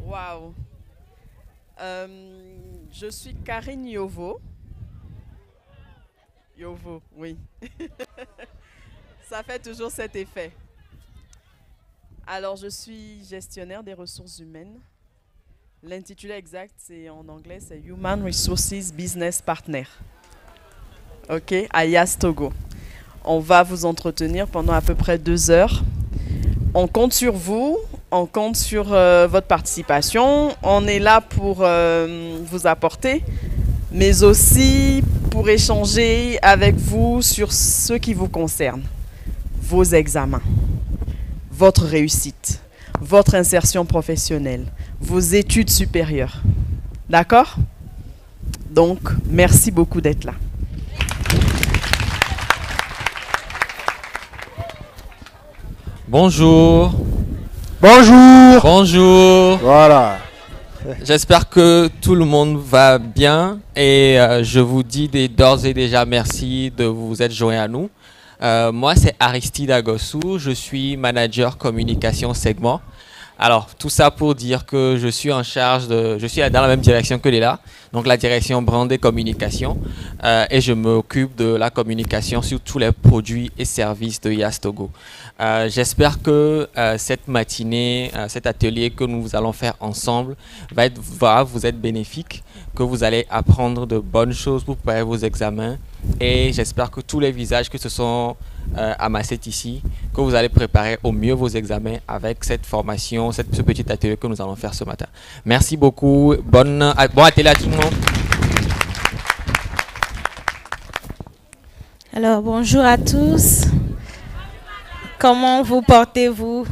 Waouh. Je suis Karine Yovo. Yovo, oui. Ça fait toujours cet effet. Alors, je suis gestionnaire des ressources humaines. L'intitulé exact, c'est en anglais, c'est Human Resources Business Partner. OK, à Yas Togo. On va vous entretenir pendant à peu près 2 heures. On compte sur vous, on compte sur votre participation. On est là pour vous apporter, mais aussi pour échanger avec vous sur ce qui vous concerne. Vos examens, votre réussite, votre insertion professionnelle, vos études supérieures. D'accord? Donc, merci beaucoup d'être là. Bonjour. Bonjour. Bonjour. Voilà. J'espère que tout le monde va bien et je vous dis d'ores et déjà merci de vous être joints à nous. Moi, c'est Aristide Agossou, je suis manager communication segment. Alors, tout ça pour dire que je suis en charge je suis dans la même direction que Léla, donc la direction brand et communication, et je m'occupe de la communication sur tous les produits et services de Yas Togo. J'espère que cette matinée, cet atelier que nous allons faire ensemble va vous être bénéfique, que vous allez apprendre de bonnes choses pour préparer vos examens, et j'espère que tous les visages que se sont amassés ici, que vous allez préparer au mieux vos examens avec cette formation, ce petit atelier que nous allons faire ce matin. Merci beaucoup. Bon atelier à tout le monde. Alors, bonjour à tous. Comment vous portez-vous?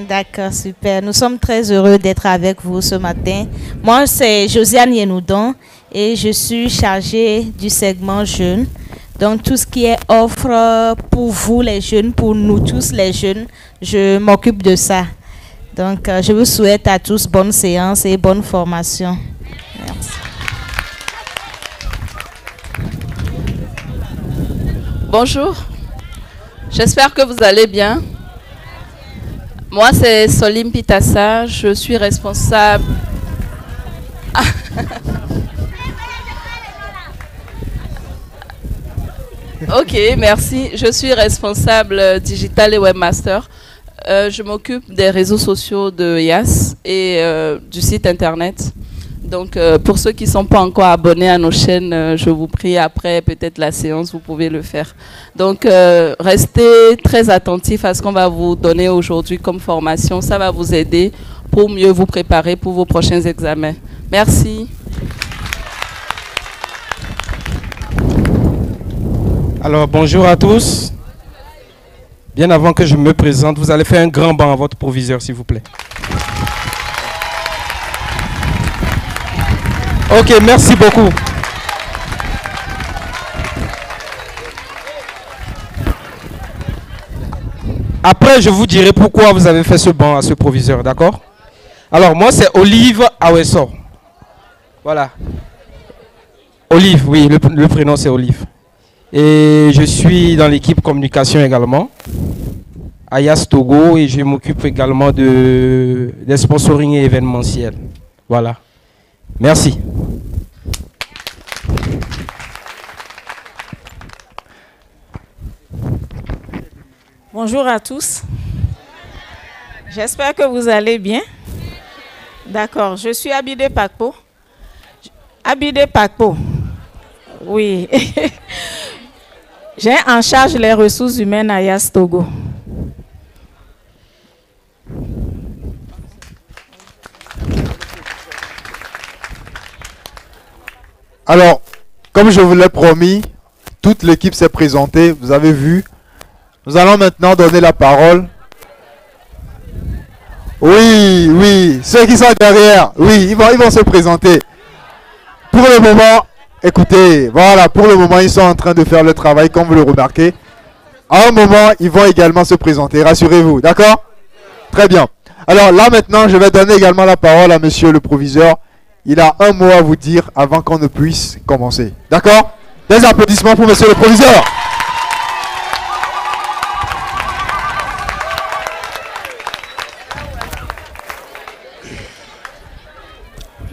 D'accord, super. Nous sommes très heureux d'être avec vous ce matin. Moi, c'est Josiane Yenoudon et je suis chargée du segment jeunes. Donc, tout ce qui est offre pour vous les jeunes, pour nous tous les jeunes, je m'occupe de ça. Donc, je vous souhaite à tous bonne séance et bonne formation. Merci. Bonjour, j'espère que vous allez bien. Moi, c'est Solim Pitassa, je suis responsable... Ok, merci. Je suis responsable digital et webmaster. Je m'occupe des réseaux sociaux de Yas et du site internet. Donc, pour ceux qui ne sont pas encore abonnés à nos chaînes, je vous prie, après peut-être la séance, vous pouvez le faire. Donc, restez très attentifs à ce qu'on va vous donner aujourd'hui comme formation. Ça va vous aider pour mieux vous préparer pour vos prochains examens. Merci. Alors, bonjour à tous. Bien avant que je me présente, vous allez faire un grand banc à votre proviseur, s'il vous plaît. Ok, merci beaucoup. Après, je vous dirai pourquoi vous avez fait ce banc à ce proviseur, d'accord? Alors, moi, c'est Olive Awesso. Voilà. Olive, oui, le prénom, c'est Olive. Et je suis dans l'équipe communication également, à Yas Togo, et je m'occupe également des sponsoring et événementiels. Voilà. Merci. Bonjour à tous. J'espère que vous allez bien. D'accord, je suis Abidé Pakpo. Abidé Pakpo. Oui. J'ai en charge les ressources humaines à Yas Togo. Alors, comme je vous l'ai promis, toute l'équipe s'est présentée, vous avez vu. Nous allons maintenant donner la parole Oui, oui. Ceux qui sont derrière, oui, ils vont se présenter. Pour le moment, écoutez, voilà, pour le moment, ils sont en train de faire le travail, comme vous le remarquez. À un moment, ils vont également se présenter, rassurez-vous, d'accord? Très bien. Alors là, maintenant, je vais donner également la parole à monsieur le proviseur. Il a un mot à vous dire avant qu'on ne puisse commencer. D'accord? Des applaudissements pour monsieur le proviseur.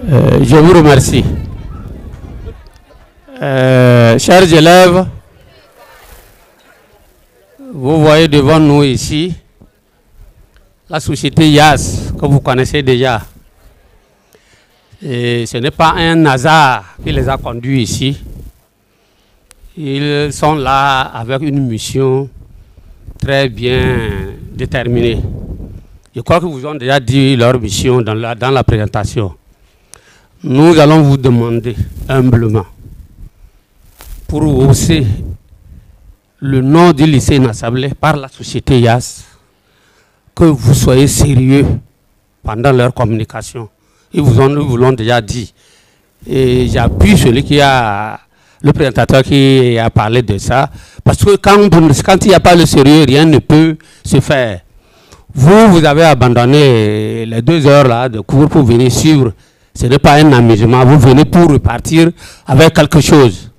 Je vous remercie. Chers élèves, vous voyez devant nous ici la société YAS que vous connaissez déjà. Et ce n'est pas un hasard qui les a conduits ici. Ils sont là avec une mission très bien déterminée. Je crois que vous ont déjà dit leur mission dans la présentation. Nous allons vous demander humblement, pour hausser le nom du lycée Nassablé par la société YAS, que vous soyez sérieux pendant leur communication. Ils vous l'ont déjà dit. Et j'appuie le présentateur qui a parlé de ça, parce que quand il n'y a pas le sérieux, rien ne peut se faire. Vous avez abandonné les 2 heures là, de cours pour venir suivre. Ce n'est pas un amusement, vous venez pour repartir avec quelque chose.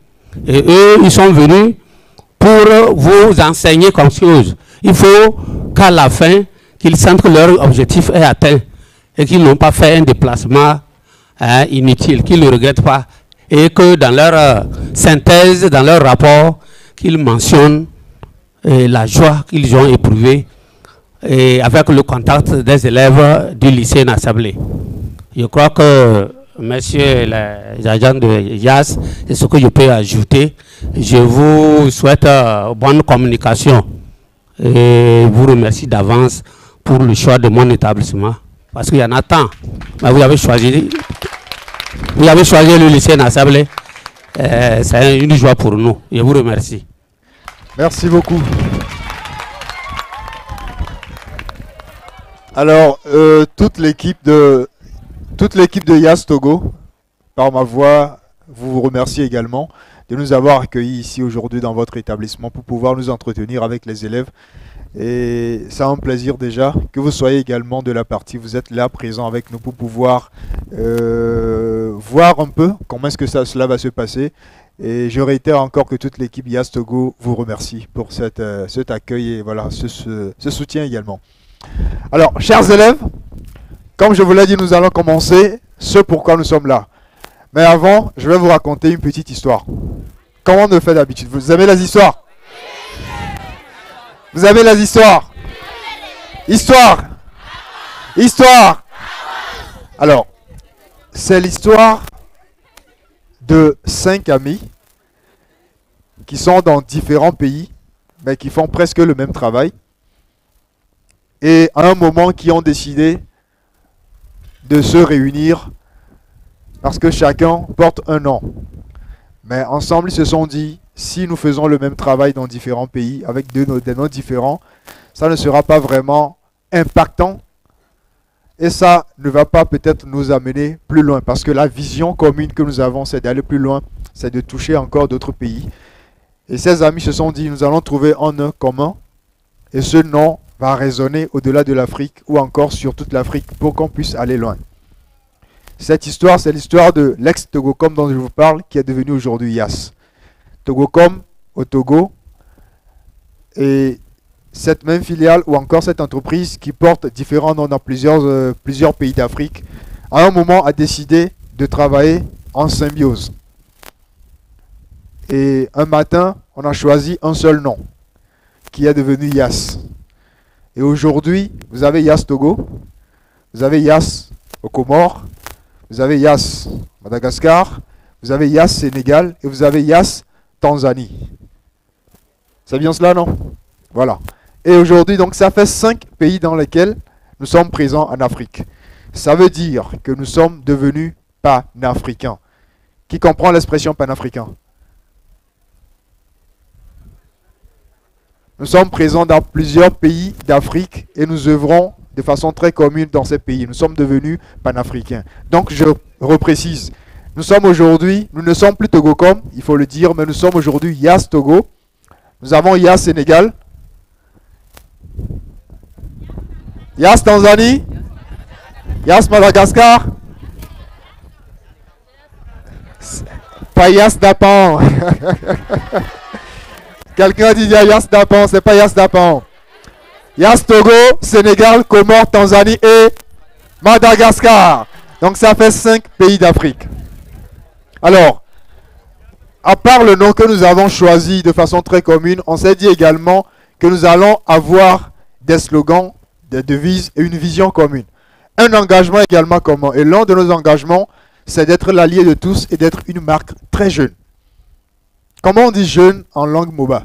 Et eux, ils sont venus pour vous enseigner quelque chose. Il faut qu'à la fin, qu'ils sentent que leur objectif est atteint et qu'ils n'ont pas fait un déplacement inutile, qu'ils ne le regrettent pas. Et que dans leur synthèse, dans leur rapport, qu'ils mentionnent la joie qu'ils ont éprouvée et avec le contact des élèves du lycée Nassablé. Je crois que, messieurs les agents de YAS, c'est ce que je peux ajouter. Je vous souhaite bonne communication et vous remercie d'avance pour le choix de mon établissement. Parce qu'il y en a tant. Mais vous avez choisi le lycée Nassablé. C'est une joie pour nous. Je vous remercie. Merci beaucoup. Alors, toute l'équipe de YAS Togo, par ma voix, vous remercie également de nous avoir accueillis ici aujourd'hui dans votre établissement pour pouvoir nous entretenir avec les élèves. Et c'est un plaisir déjà que vous soyez également de la partie. Vous êtes là présent avec nous pour pouvoir voir un peu comment est-ce que cela va se passer. Et je réitère encore que toute l'équipe YAS Togo vous remercie pour cet accueil et voilà, ce soutien également. Alors, chers élèves, comme je vous l'ai dit, nous allons commencer ce pourquoi nous sommes là. Mais avant, je vais vous raconter une petite histoire. Comme on le fait d'habitude. Vous aimez les histoires? Vous aimez les histoires? Histoire? Histoire? Alors, c'est l'histoire de 5 amis qui sont dans différents pays, mais qui font presque le même travail. Et à un moment, qui ont décidé de se réunir parce que chacun porte un nom. Mais ensemble, ils se sont dit, si nous faisons le même travail dans différents pays, avec des noms différents, ça ne sera pas vraiment impactant. Et ça ne va pas peut-être nous amener plus loin. Parce que la vision commune que nous avons, c'est d'aller plus loin, c'est de toucher encore d'autres pays. Et ces amis se sont dit, nous allons trouver un nom commun. Et ce nom va résonner au-delà de l'Afrique ou encore sur toute l'Afrique pour qu'on puisse aller loin. Cette histoire, c'est l'histoire de l'ex-Togocom dont je vous parle, qui est devenu aujourd'hui YAS. Togocom au Togo, et cette même filiale ou encore cette entreprise qui porte différents noms dans plusieurs pays d'Afrique, à un moment a décidé de travailler en symbiose. Et un matin, on a choisi un seul nom, qui est devenu YAS. Et aujourd'hui, vous avez YAS Togo, vous avez YAS aux Comores, vous avez YAS Madagascar, vous avez YAS Sénégal et vous avez YAS Tanzanie. C'est bien cela, non? Voilà. Et aujourd'hui, donc, ça fait 5 pays dans lesquels nous sommes présents en Afrique. Ça veut dire que nous sommes devenus panafricains. Qui comprend l'expression panafricain? Nous sommes présents dans plusieurs pays d'Afrique et nous œuvrons de façon très commune dans ces pays. Nous sommes devenus panafricains. Donc je reprécise, nous sommes aujourd'hui, nous ne sommes plus Togocom, il faut le dire, mais nous sommes aujourd'hui YAS Togo. Nous avons YAS Sénégal, YAS Tanzanie, YAS Madagascar, pas YAS Dapan. Quelqu'un dit YAS Dapan, c'est pas YAS Dapan. YAS Togo, Sénégal, Comores, Tanzanie et Madagascar. Donc ça fait 5 pays d'Afrique. Alors, à part le nom que nous avons choisi de façon très commune, on s'est dit également que nous allons avoir des slogans, des devises et une vision commune. Un engagement également commun. Et l'un de nos engagements, c'est d'être l'allié de tous et d'être une marque très jeune. Comment on dit jeune en langue Moba?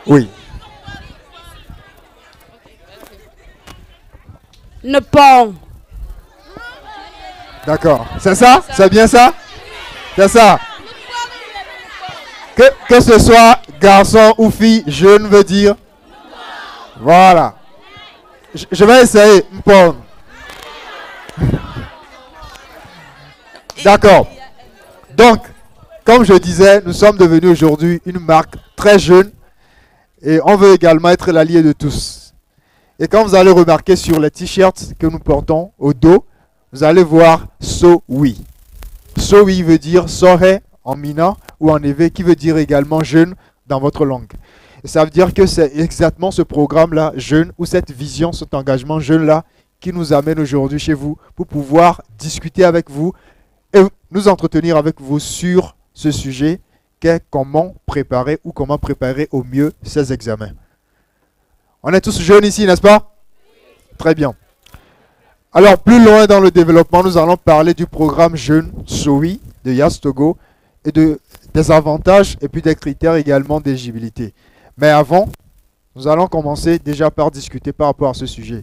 Oui. Ne pont. D'accord. C'est ça? C'est bien ça? C'est ça. Que ce soit garçon ou fille, jeune veut dire. Voilà. Je vais essayer. Mpon. D'accord. Donc, comme je disais, nous sommes devenus aujourd'hui une marque très jeune et on veut également être l'allié de tous. Et quand vous allez remarquer sur les t-shirts que nous portons au dos, vous allez voir So Oui. So Oui veut dire Sohe en mina ou en éve, qui veut dire également jeune dans votre langue. Et ça veut dire que c'est exactement ce programme-là, jeune, ou cette vision, cet engagement jeune-là, qui nous amène aujourd'hui chez vous pour pouvoir discuter avec vous et nous entretenir avec vous sur ce sujet qu'est comment préparer ou comment préparer au mieux ces examens. On est tous jeunes ici, n'est-ce pas? Très bien. Alors, plus loin dans le développement, nous allons parler du programme Jeune SOWI de YAS Togo et des avantages et puis des critères également d'éligibilité. Mais avant, nous allons commencer déjà par discuter par rapport à ce sujet.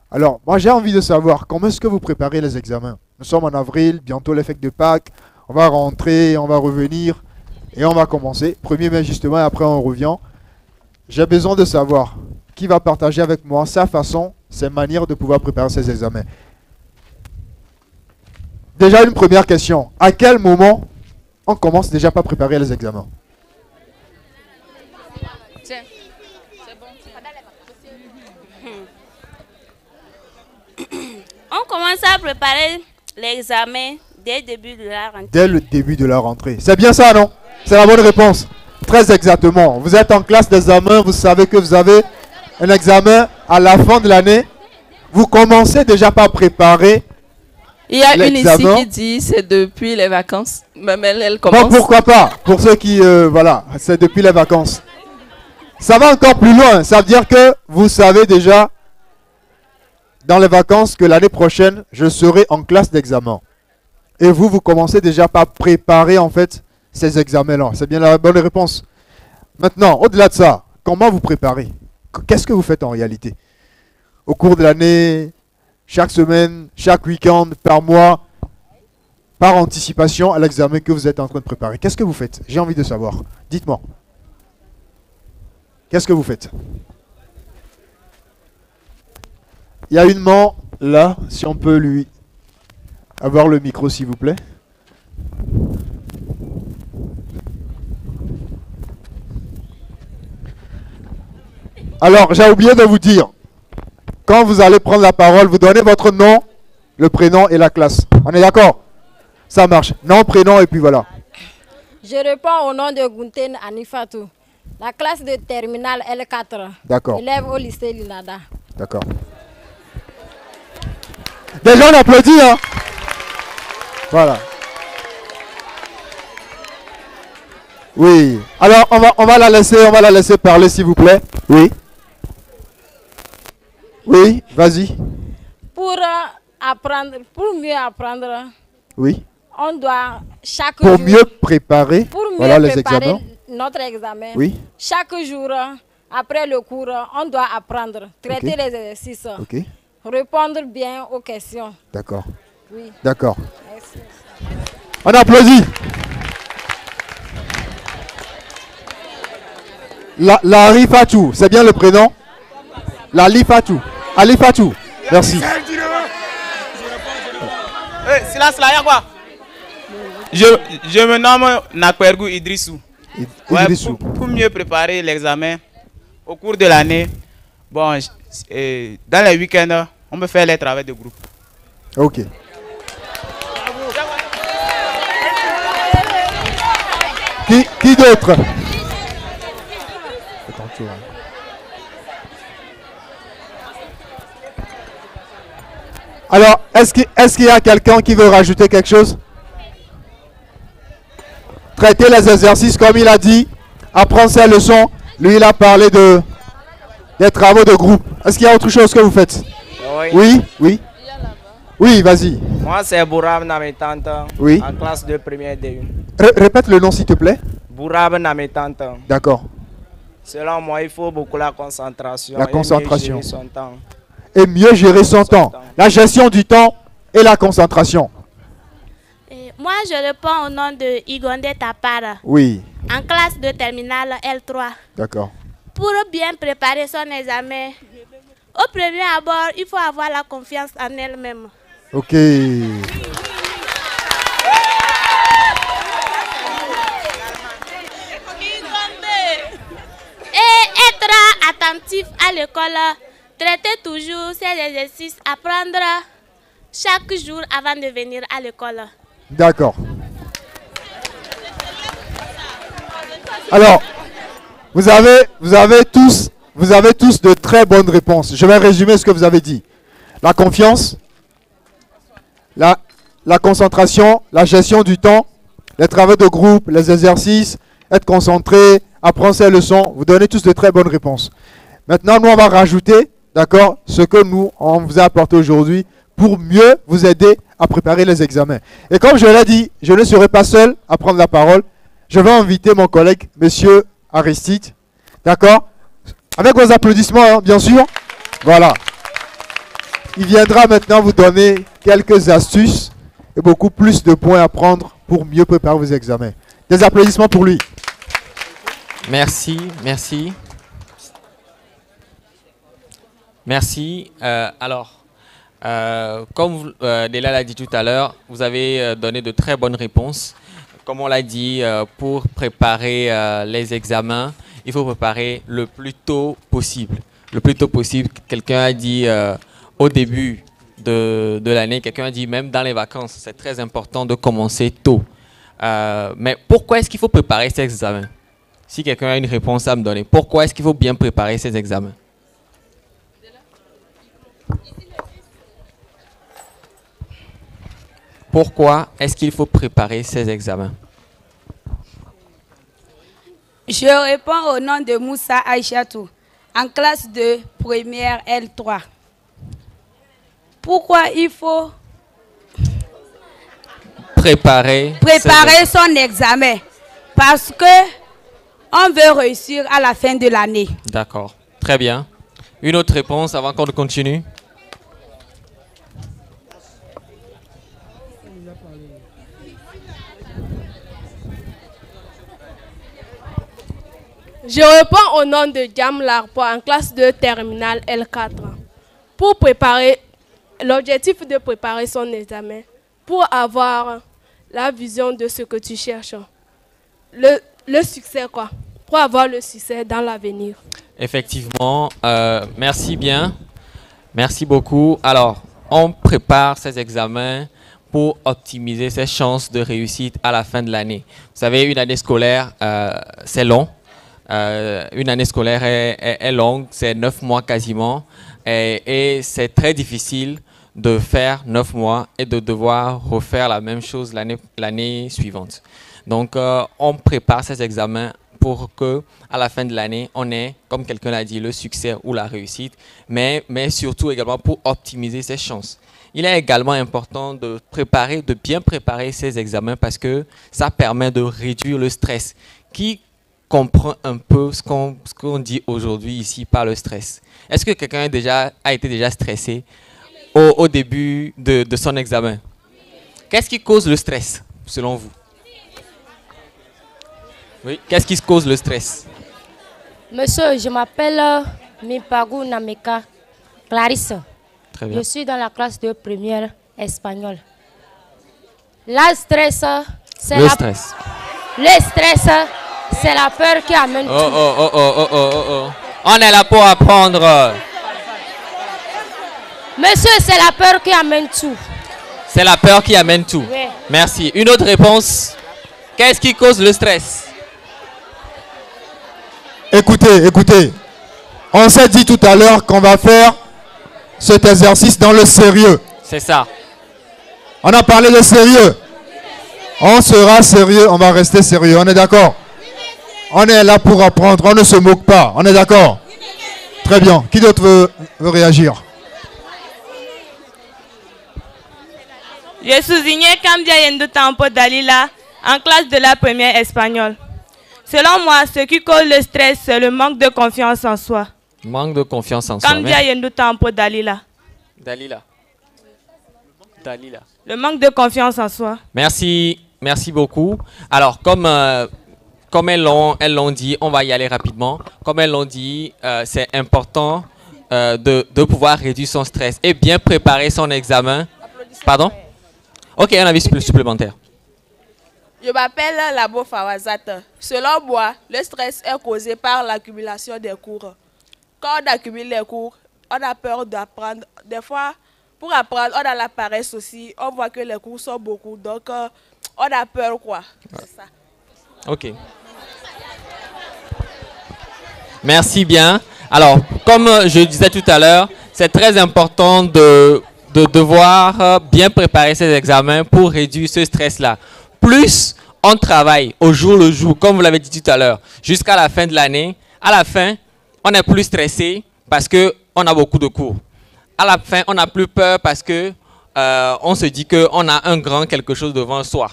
Alors, moi j'ai envie de savoir comment est-ce que vous préparez les examens. Nous sommes en avril, bientôt les fêtes de Pâques, on va rentrer, on va revenir et on va commencer. 1er mai justement et après on revient. J'ai besoin de savoir qui va partager avec moi sa façon, ses manières de pouvoir préparer ses examens. Déjà une première question. À quel moment on commence déjà par préparer les examens? Tiens, c'est bon. On commence à préparer l'examen dès le début de la rentrée. Dès le début de la rentrée. C'est bien ça, non? C'est la bonne réponse. Très exactement. Vous êtes en classe d'examen, vous savez que vous avez un examen à la fin de l'année. Vous commencez déjà par préparer. Il y a une ici qui dit c'est depuis les vacances. Même elle commence. Bon, pourquoi pas? Pour ceux qui, voilà, c'est depuis les vacances. Ça va encore plus loin. Ça veut dire que vous savez déjà dans les vacances que l'année prochaine, je serai en classe d'examen. Et vous, vous commencez déjà par préparer en fait ces examens-là. C'est bien la bonne réponse. Maintenant, au-delà de ça, comment vous préparez? Qu'est-ce que vous faites en réalité? Au cours de l'année, chaque semaine, chaque week-end, par mois, par anticipation à l'examen que vous êtes en train de préparer. Qu'est-ce que vous faites? J'ai envie de savoir. Dites-moi. Qu'est-ce que vous faites? Il y a une main là, si on peut lui avoir le micro s'il vous plaît. Alors, j'ai oublié de vous dire, quand vous allez prendre la parole, vous donnez votre nom, le prénom et la classe. On est d'accord? Ça marche. Nom, prénom et puis voilà. Je réponds au nom de Gunten Anifatou, la classe de terminale L4. D'accord. Élève au lycée Linada. D'accord. Déjà, on applaudit, hein? Voilà. Oui. Alors, on va la laisser parler, s'il vous plaît. Oui. Oui, vas-y. Pour apprendre, pour mieux apprendre. Oui. On doit chaque jour. Pour mieux préparer. Pour mieux voilà préparer les examens. Notre examen. Oui. Chaque jour, après le cours, on doit apprendre, traiter les exercices. Ok. Répondre bien aux questions. D'accord. Oui. D'accord. Merci. On applaudit. La Rifatou, c'est bien le prénom? La Lifatou. Ali Fatou. Merci. Silence là, y'a quoi? Je me nomme Nakwergou Idrissou. Idrissou. Pour mieux préparer l'examen au cours de l'année, bon, dans les week-ends, on peut faire les travaux de groupe. Ok. Qui d'autre? Alors, est-ce qu'il y a quelqu'un qui veut rajouter quelque chose? Traiter les exercices comme il a dit, apprendre ses leçons. Lui, il a parlé des travaux de groupe. Est-ce qu'il y a autre chose que vous faites? Oui. Oui. Oui, vas-y. Moi, c'est Bourab Nametante, Oui. en classe de première D1. Répète le nom, s'il te plaît. Bourab Nametante. D'accord. Selon moi, il faut beaucoup la concentration. La concentration. Et mieux gérer son temps. Et mieux gérer son temps. La gestion du temps et la concentration. Moi, je réponds au nom de Igonde Tapara. Oui. En classe de terminale L3. D'accord. Pour bien préparer son examen, au premier abord, il faut avoir la confiance en elle-même. Ok. Et être attentif à l'école, traiter toujours ses exercices, apprendre chaque jour avant de venir à l'école. D'accord. Alors, vous avez tous de très bonnes réponses. Je vais résumer ce que vous avez dit. La confiance, la concentration, la gestion du temps, les travaux de groupe, les exercices, être concentré, apprendre ses leçons. Vous donnez tous de très bonnes réponses. Maintenant, nous, on va rajouter, d'accord, ce que nous, on vous a apporté aujourd'hui pour mieux vous aider à préparer les examens. Et comme je l'ai dit, je ne serai pas seul à prendre la parole. Je vais inviter mon collègue, monsieur Aristide. D'accord? Avec vos applaudissements, hein, bien sûr. Voilà. Il viendra maintenant vous donner quelques astuces et beaucoup plus de points à prendre pour mieux préparer vos examens. Des applaudissements pour lui. Merci, merci. Merci. Comme Dela l'a dit tout à l'heure, vous avez donné de très bonnes réponses. Comme on l'a dit, pour préparer les examens, il faut préparer le plus tôt possible. Le plus tôt possible, quelqu'un a dit au début de l'année, quelqu'un a dit même dans les vacances, c'est très important de commencer tôt. Mais pourquoi est-ce qu'il faut préparer ces examens? Si quelqu'un a une réponse à me donner, pourquoi est-ce qu'il faut bien préparer ces examens? Pourquoi est-ce qu'il faut préparer ces examens? Je réponds au nom de Moussa Aïchatou, en classe de première L3. Pourquoi il faut préparer son examen? Parce que on veut réussir à la fin de l'année. D'accord, très bien. Une autre réponse avant qu'on continue? Je réponds au nom de Diam Larpo en classe de terminale L4. Pour préparer, l'objectif de préparer son examen, pour avoir la vision de ce que tu cherches. Le succès, quoi. Pour avoir le succès dans l'avenir. Effectivement, merci bien. Merci beaucoup. Alors, on prépare ces examens pour optimiser ses chances de réussite à la fin de l'année. Vous savez, une année scolaire, c'est long. Une année scolaire est longue, c'est 9 mois quasiment, et c'est très difficile de faire 9 mois et de devoir refaire la même chose l'année suivante. Donc, on prépare ces examens pour que à la fin de l'année, on ait, comme quelqu'un l'a dit, le succès ou la réussite, mais surtout également pour optimiser ses chances. Il est également important de bien préparer ces examens parce que ça permet de réduire le stress qui comprend un peu ce qu'on dit aujourd'hui ici par le stress. Est-ce que quelqu'un a été déjà stressé au début de son examen? Qu'est-ce qui cause le stress, selon vous? Oui, qu'est-ce qui cause le stress? Monsieur, je m'appelle Mipagou Nameka Clarisse. Très bien. Je suis dans la classe de première espagnole. Le stress, c'est Le stress. Le stress, c'est la peur qui amène tout. Oh. On est là pour apprendre. Monsieur, c'est la peur qui amène tout. C'est la peur qui amène tout. Oui. Merci. Une autre réponse. Qu'est-ce qui cause le stress? Écoutez. On s'est dit tout à l'heure qu'on va faire cet exercice dans le sérieux. C'est ça. On a parlé de sérieux. On sera sérieux, on va rester sérieux. On est d'accord? On est là pour apprendre, on ne se moque pas. On est d'accord? Très bien. Qui d'autre veut réagir? Je suis Igné Kambia Yendo Tampo Dalila, en classe de la première espagnole. Selon moi, ce qui cause le stress, c'est le manque de confiance en soi. Manque de confiance en soi. Kambia Yendo Tampo Dalila. Dalila. Le manque de confiance en soi. Merci beaucoup. Alors, comme elles l'ont dit, on va y aller rapidement. Comme elles l'ont dit, c'est important de pouvoir réduire son stress et bien préparer son examen. Pardon? Ok, un avis supplémentaire. Je m'appelle Labo Fawazat. Selon moi, le stress est causé par l'accumulation des cours. Quand on accumule les cours, on a peur d'apprendre. Des fois, pour apprendre, on a la paresse aussi. On voit que les cours sont beaucoup, donc on a peur, quoi. C'est ça. Ok. Merci bien. Alors, comme je disais tout à l'heure, c'est très important de devoir bien préparer ses examens pour réduire ce stress-là. Plus on travaille au jour le jour, comme vous l'avez dit tout à l'heure, jusqu'à la fin de l'année, à la fin, on est plus stressé parce qu'on a beaucoup de cours. À la fin, on n'a plus peur parce que on se dit qu'on a un grand quelque chose devant soi.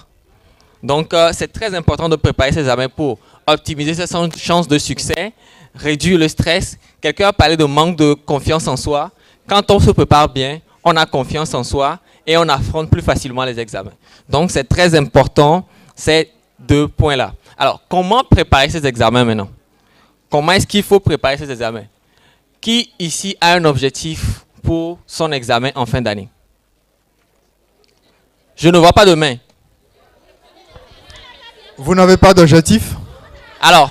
Donc, c'est très important de préparer ses examens pour optimiser ses chances de succès, réduire le stress. Quelqu'un a parlé de manque de confiance en soi. Quand on se prépare bien, on a confiance en soi et on affronte plus facilement les examens. Donc, c'est très important, ces deux points-là. Alors, comment préparer ces examens maintenant? Comment est-ce qu'il faut préparer ces examens? Qui ici a un objectif pour son examen en fin d'année? Je ne vois pas de main. Vous n'avez pas d'objectif? Alors,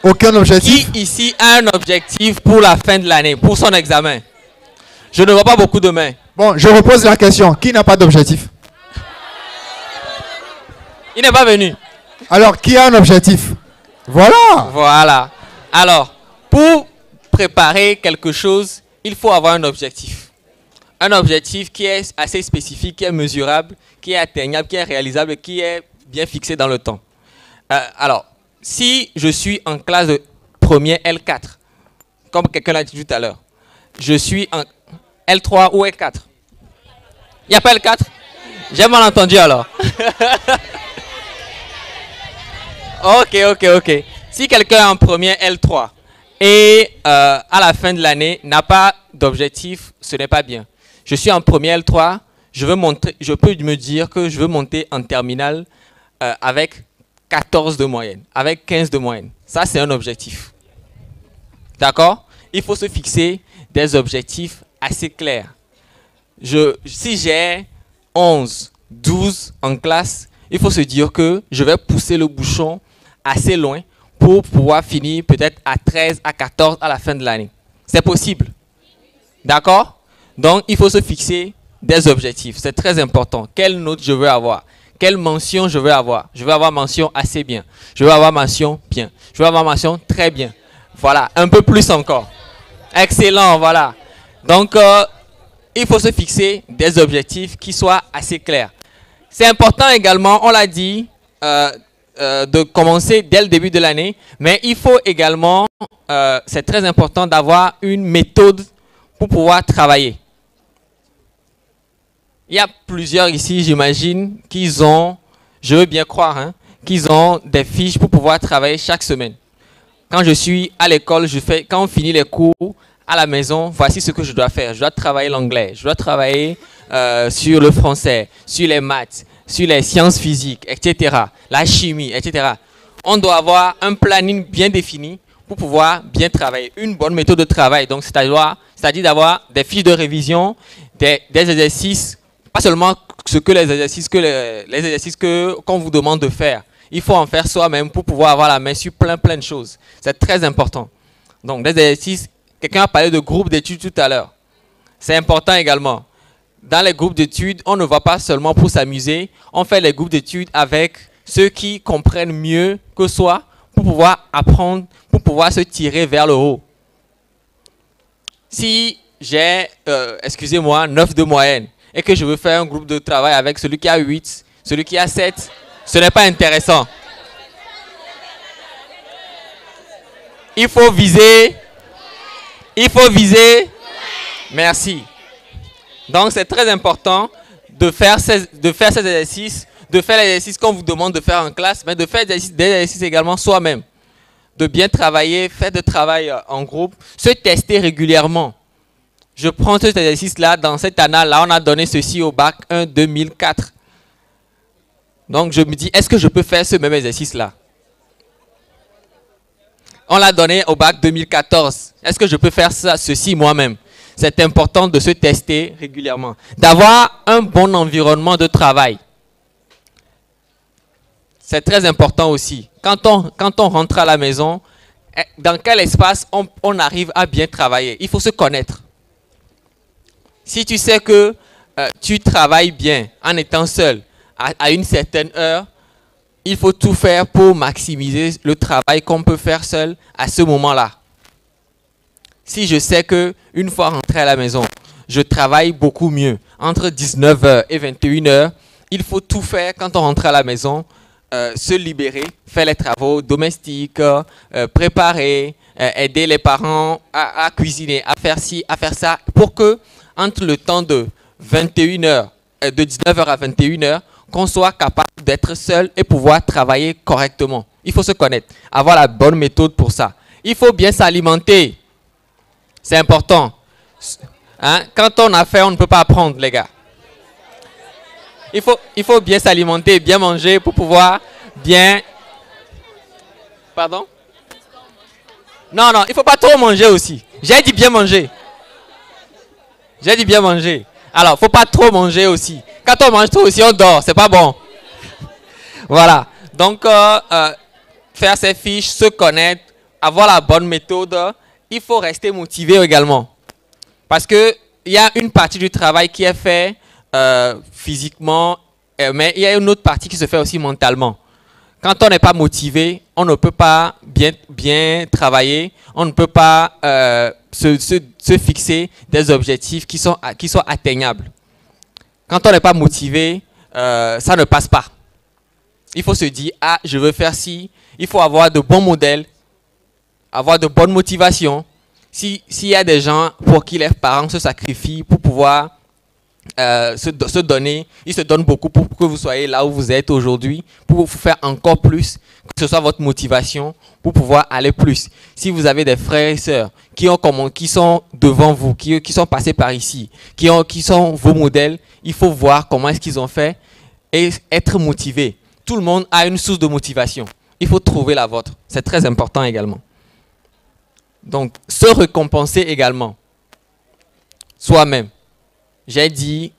aucun objectif? Qui ici a un objectif pour la fin de l'année, pour son examen? Je ne vois pas beaucoup de mains. Bon, je repose la question. Qui n'a pas d'objectif? Il n'est pas venu. Alors, qui a un objectif? Voilà. Voilà. Alors, pour préparer quelque chose, il faut avoir un objectif. Un objectif qui est assez spécifique, qui est mesurable, qui est atteignable, qui est réalisable et qui est bien fixé dans le temps. Alors, si je suis en classe de première L4, comme quelqu'un l'a dit tout à l'heure, je suis en L3 ou L4. Il n'y a pas L4? J'ai mal entendu alors. Ok. Si quelqu'un est en première L3 et à la fin de l'année n'a pas d'objectif, ce n'est pas bien. Je suis en première L3, je peux me dire que je veux monter en terminale avec 14 de moyenne, avec 15 de moyenne. Ça, c'est un objectif. D'accord? Il faut se fixer des objectifs assez clairs. Si j'ai 11, 12 en classe, il faut se dire que je vais pousser le bouchon assez loin pour pouvoir finir peut-être à 13, à 14 à la fin de l'année. C'est possible. D'accord? Donc, il faut se fixer des objectifs. C'est très important. Quelle note je veux avoir? Quelle mention je veux avoir? Je veux avoir mention assez bien. Je veux avoir mention bien. Je veux avoir mention très bien. Voilà, un peu plus encore. Excellent, voilà. Donc, il faut se fixer des objectifs qui soient assez clairs. C'est important également, on l'a dit, de commencer dès le début de l'année, mais il faut également, c'est très important d'avoir une méthode pour pouvoir travailler. Il y a plusieurs ici, j'imagine, qui ont, je veux bien croire, qu'ils ont des fiches pour pouvoir travailler chaque semaine. Quand je suis à l'école, quand on finit les cours à la maison, voici ce que je dois faire. Je dois travailler l'anglais, je dois travailler sur le français, sur les maths, sur les sciences physiques, etc., la chimie, etc., on doit avoir un planning bien défini pour pouvoir bien travailler, une bonne méthode de travail. Donc, c'est-à-dire d'avoir des fiches de révision, des exercices, pas seulement les exercices qu'on vous demande de faire. Il faut en faire soi-même pour pouvoir avoir la main sur plein de choses. C'est très important. Donc, des exercices, quelqu'un a parlé de groupe d'études tout à l'heure. C'est important également. Dans les groupes d'études, on ne va pas seulement pour s'amuser, on fait les groupes d'études avec ceux qui comprennent mieux que soi pour pouvoir apprendre, pour pouvoir se tirer vers le haut. Si j'ai, excusez-moi, 9 de moyenne et que je veux faire un groupe de travail avec celui qui a 8, celui qui a 7, ce n'est pas intéressant. Il faut viser. Merci. Donc, c'est très important de faire ces exercices, de faire les exercices qu'on vous demande de faire en classe, mais de faire des exercices également soi-même. De bien travailler, faire du travail en groupe, se tester régulièrement. Je prends cet exercice-là, dans cette année-là, on a donné ceci au bac 1 2004. Donc, je me dis, est-ce que je peux faire ce même exercice-là? On l'a donné au bac 2014. Est-ce que je peux faire ceci moi-même? C'est important de se tester régulièrement. D'avoir un bon environnement de travail. C'est très important aussi. Quand on rentre à la maison, dans quel espace on arrive à bien travailler? Il faut se connaître. Si tu sais que tu travailles bien en étant seul à une certaine heure, il faut tout faire pour maximiser le travail qu'on peut faire seul à ce moment-là. Si je sais qu'une fois rentré à la maison, je travaille beaucoup mieux entre 19h et 21h, il faut tout faire quand on rentre à la maison, se libérer, faire les travaux domestiques, préparer, aider les parents à cuisiner, à faire ci, à faire ça, pour que entre le temps de 21h, de 19h à 21h, qu'on soit capable d'être seul et pouvoir travailler correctement. Il faut se connaître, avoir la bonne méthode pour ça. Il faut bien s'alimenter. C'est important. Hein? Quand on a faim, on ne peut pas apprendre, les gars. Il faut bien s'alimenter, bien manger pour pouvoir bien... Pardon? Non, il ne faut pas trop manger aussi. J'ai dit bien manger. J'ai dit bien manger. Alors, il ne faut pas trop manger aussi. Quand on mange trop aussi, on dort. C'est pas bon. Voilà. Donc, faire ses fiches, se connaître, avoir la bonne méthode. Il faut rester motivé également. Parce qu'il y a une partie du travail qui est fait physiquement, mais il y a une autre partie qui se fait aussi mentalement. Quand on n'est pas motivé, on ne peut pas bien travailler, on ne peut pas se fixer des objectifs qui sont atteignables. Quand on n'est pas motivé, ça ne passe pas. Il faut se dire, ah, je veux faire ci. Il faut avoir de bons modèles, avoir de bonnes motivations. S'il y a des gens pour qui les parents se sacrifient pour pouvoir se donner, ils se donnent beaucoup pour que vous soyez là où vous êtes aujourd'hui, pour vous faire encore plus, que ce soit votre motivation, pour pouvoir aller plus. Si vous avez des frères et sœurs qui sont devant vous, qui sont passés par ici, qui sont vos modèles, il faut voir comment est-ce qu'ils ont fait et être motivé. Tout le monde a une source de motivation. Il faut trouver la vôtre. C'est très important également. Donc, se récompenser également. Soi-même. J'ai dit,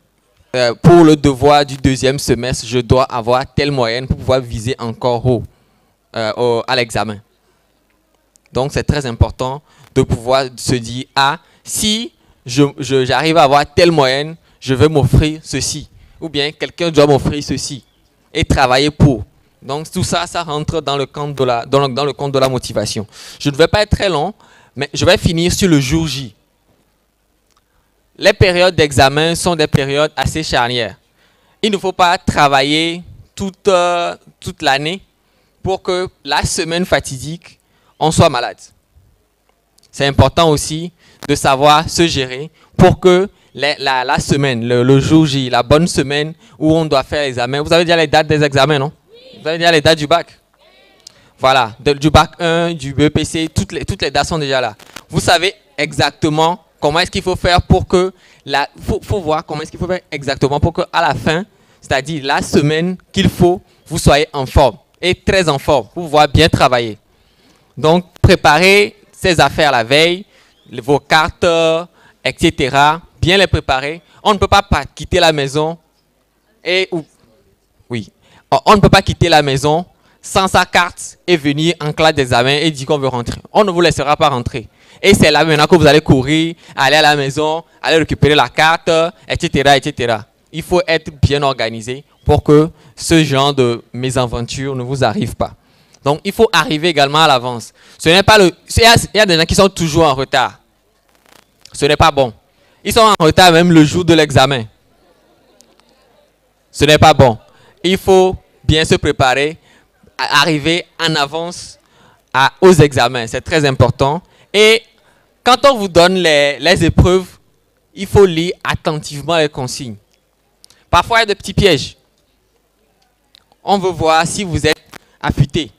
pour le devoir du deuxième semestre, je dois avoir telle moyenne pour pouvoir viser encore haut à l'examen. Donc, c'est très important de pouvoir se dire, ah, si j'arrive à avoir telle moyenne, je vais m'offrir ceci. Ou bien, quelqu'un doit m'offrir ceci. Et travailler pour. Donc, tout ça, ça rentre dans le compte de la motivation. Je ne vais pas être très long, mais je vais finir sur le jour J. Les périodes d'examen sont des périodes assez charnières. Il ne faut pas travailler toute l'année pour que la semaine fatidique, on soit malade. C'est important aussi de savoir se gérer pour que la semaine, le jour J, la bonne semaine où on doit faire l'examen. Vous avez déjà les dates des examens, non? Vous avez déjà les dates du bac? Voilà, du bac 1, du BEPC, toutes les dates sont déjà là. Vous savez exactement comment est-ce qu'il faut faire pour que... faut voir comment est-ce qu'il faut faire exactement pour qu'à la fin, c'est-à-dire la semaine qu'il faut, vous soyez en forme et très en forme pour pouvoir bien travailler. Donc, préparez ces affaires la veille, vos cartes, etc. Bien les préparer. On ne peut pas quitter la maison on ne peut pas quitter la maison sans sa carte et venir en classe d'examen et dire qu'on veut rentrer. On ne vous laissera pas rentrer. Et c'est là maintenant que vous allez courir, aller à la maison, aller récupérer la carte, etc., etc. Il faut être bien organisé pour que ce genre de mésaventures ne vous arrive pas. Donc, il faut arriver également à l'avance. Ce n'est pas il y a des gens qui sont toujours en retard. Ce n'est pas bon. Ils sont en retard même le jour de l'examen. Ce n'est pas bon. Il faut bien se préparer, arriver en avance aux examens. C'est très important. Et quand on vous donne les épreuves, il faut lire attentivement les consignes. Parfois, il y a des petits pièges. On veut voir si vous êtes affûté.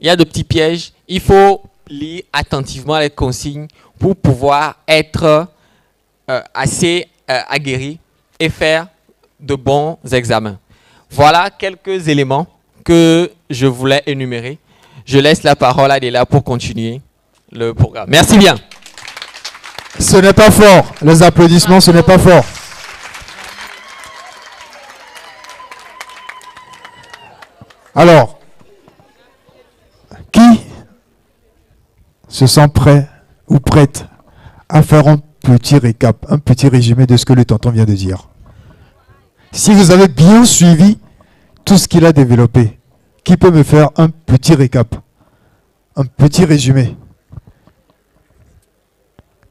Il y a de petits pièges. Il faut lire attentivement les consignes pour pouvoir être assez aguerri et faire de bons examens. Voilà quelques éléments que je voulais énumérer. Je laisse la parole à Adela pour continuer le programme. Merci bien. Ce n'est pas fort. Les applaudissements, ce n'est pas fort. Alors, qui se sent prêt ou prête à faire un petit récap, un petit résumé de ce que le tonton vient de dire? Si vous avez bien suivi tout ce qu'il a développé, qui peut me faire un petit récap, un petit résumé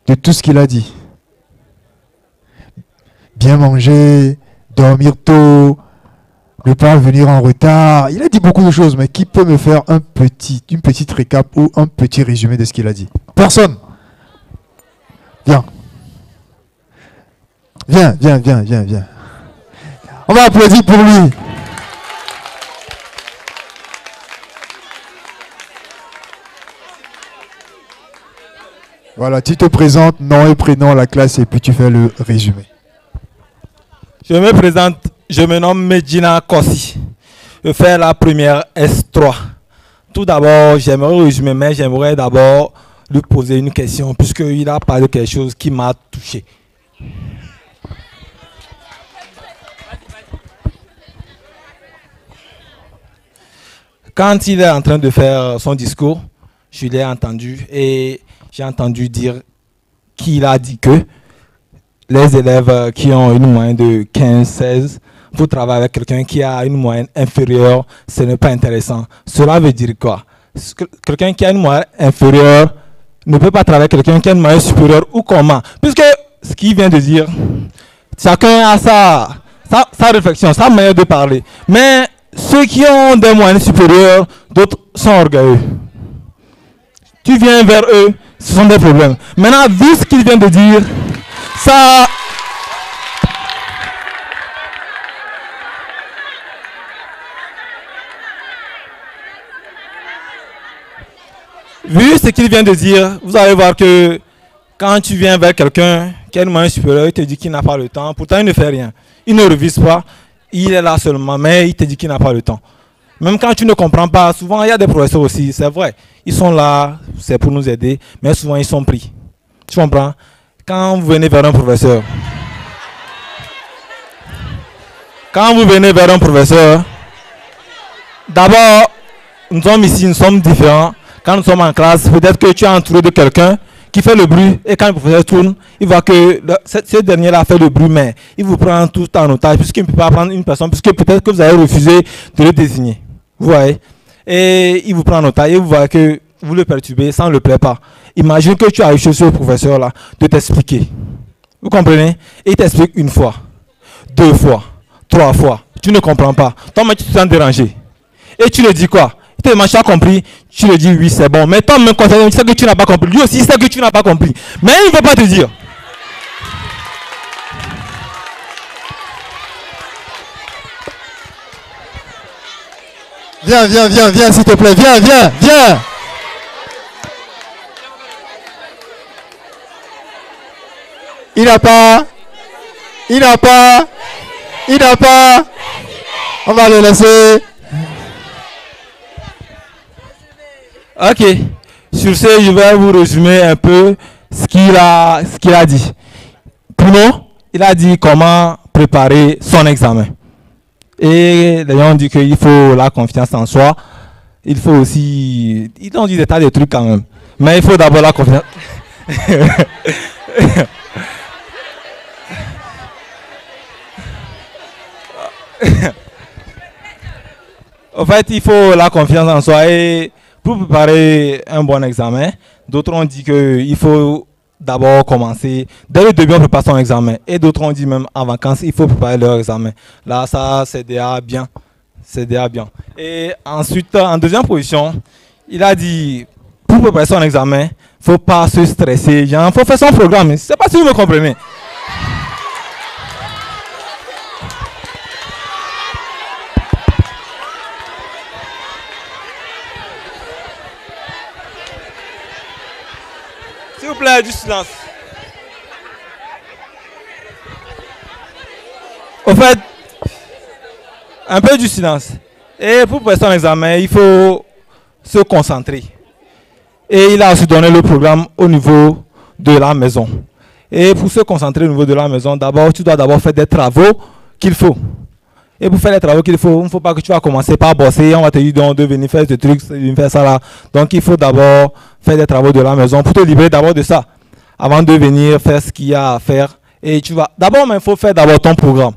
de tout ce qu'il a dit? Bien manger, dormir tôt, ne pas venir en retard. Il a dit beaucoup de choses, mais qui peut me faire une petite récap ou un petit résumé de ce qu'il a dit? Personne. Viens. Viens. On va applaudir pour lui. Voilà, tu te présentes, nom et prénom, la classe, et puis tu fais le résumé. Je me présente, je me nomme Medina Kossi. Je fais la première S3. Tout d'abord, j'aimerais résumer, mais j'aimerais d'abord lui poser une question, puisqu'il a parlé de quelque chose qui m'a touché. Quand il est en train de faire son discours, je l'ai entendu et j'ai entendu dire qu'il a dit que les élèves qui ont une moyenne de 15-16 pour travailler avec quelqu'un qui a une moyenne inférieure, ce n'est pas intéressant. Cela veut dire quoi? Quelqu'un qui a une moyenne inférieure ne peut pas travailler avec quelqu'un qui a une moyenne supérieure ou comment? Puisque ce qu'il vient de dire, chacun a sa réflexion, sa manière de parler. Mais ceux qui ont des moyennes supérieures, d'autres sont orgueilleux. Tu viens vers eux, ce sont des problèmes. Maintenant, vu ce qu'il vient de dire, ça... Vu ce qu'il vient de dire, vous allez voir que quand tu viens vers quelqu'un qui a une moyenne supérieure, il te dit qu'il n'a pas le temps, pourtant il ne fait rien. Il ne révise pas, il est là seulement, mais il te dit qu'il n'a pas le temps. Même quand tu ne comprends pas, souvent il y a des professeurs aussi, c'est vrai. Ils sont là, c'est pour nous aider, mais souvent ils sont pris. Tu comprends? Quand vous venez vers un professeur, d'abord, nous sommes ici, nous sommes différents. Quand nous sommes en classe, peut-être que tu es entouré de quelqu'un qui fait le bruit, et quand le professeur tourne, il voit que ce dernier-là fait le bruit, mais il vous prend tout en otage, puisqu'il ne peut pas prendre une personne, puisque peut-être que vous avez refusé de le désigner. Vous voyez? Et il vous prend en otage, et vous voyez que vous le perturbez, ça ne le plaît pas. Imagine que tu as réussi ce professeur-là de t'expliquer. Vous comprenez? Et il t'explique une fois, 2 fois, 3 fois. Tu ne comprends pas. Toi-même, tu te sens dérangé. Et tu le dis quoi? Il te demande, tu as compris? Tu le dis, oui, c'est bon. Mais toi-même, tu sais que tu n'as pas compris. Lui aussi, il sait que tu n'as pas compris. Mais il ne veut pas te dire. Viens, s'il te plaît. Viens. Il n'a pas. Il n'a pas. Il n'a pas. On va le laisser. Ok. Sur ce, je vais vous résumer un peu ce qu'il a dit. Bruno, il a dit comment préparer son examen. Et les gens ont dit qu'il faut la confiance en soi. Il faut aussi... Ils ont dit des tas de trucs quand même. Mais il faut d'abord la confiance. En fait, il faut la confiance en soi. Et pour préparer un bon examen, d'autres ont dit qu'il faut d'abord commencer. Dès le début, on prépare son examen. Et d'autres ont dit même en vacances, il faut préparer leur examen. Là, ça, c'est déjà bien. C'est déjà bien. Et ensuite, en deuxième position, il a dit, pour préparer son examen, il ne faut pas se stresser. Il faut faire son programme. Je ne sais pas si vous me comprenez. S'il vous plaît, du silence. Au fait, un peu du silence. Et pour passer son examen, il faut se concentrer. Et il a aussi donné le programme au niveau de la maison. Et pour se concentrer au niveau de la maison, d'abord, tu dois d'abord faire des travaux qu'il faut. Et pour faire les travaux qu'il faut, il ne faut pas que tu vas commencer par bosser. On va te dire de venir faire ce truc, de venir faire ça là. Donc il faut d'abord faire des travaux de la maison pour te libérer d'abord de ça. Avant de venir faire ce qu'il y a à faire. Et tu vas... D'abord, il faut faire d'abord ton programme.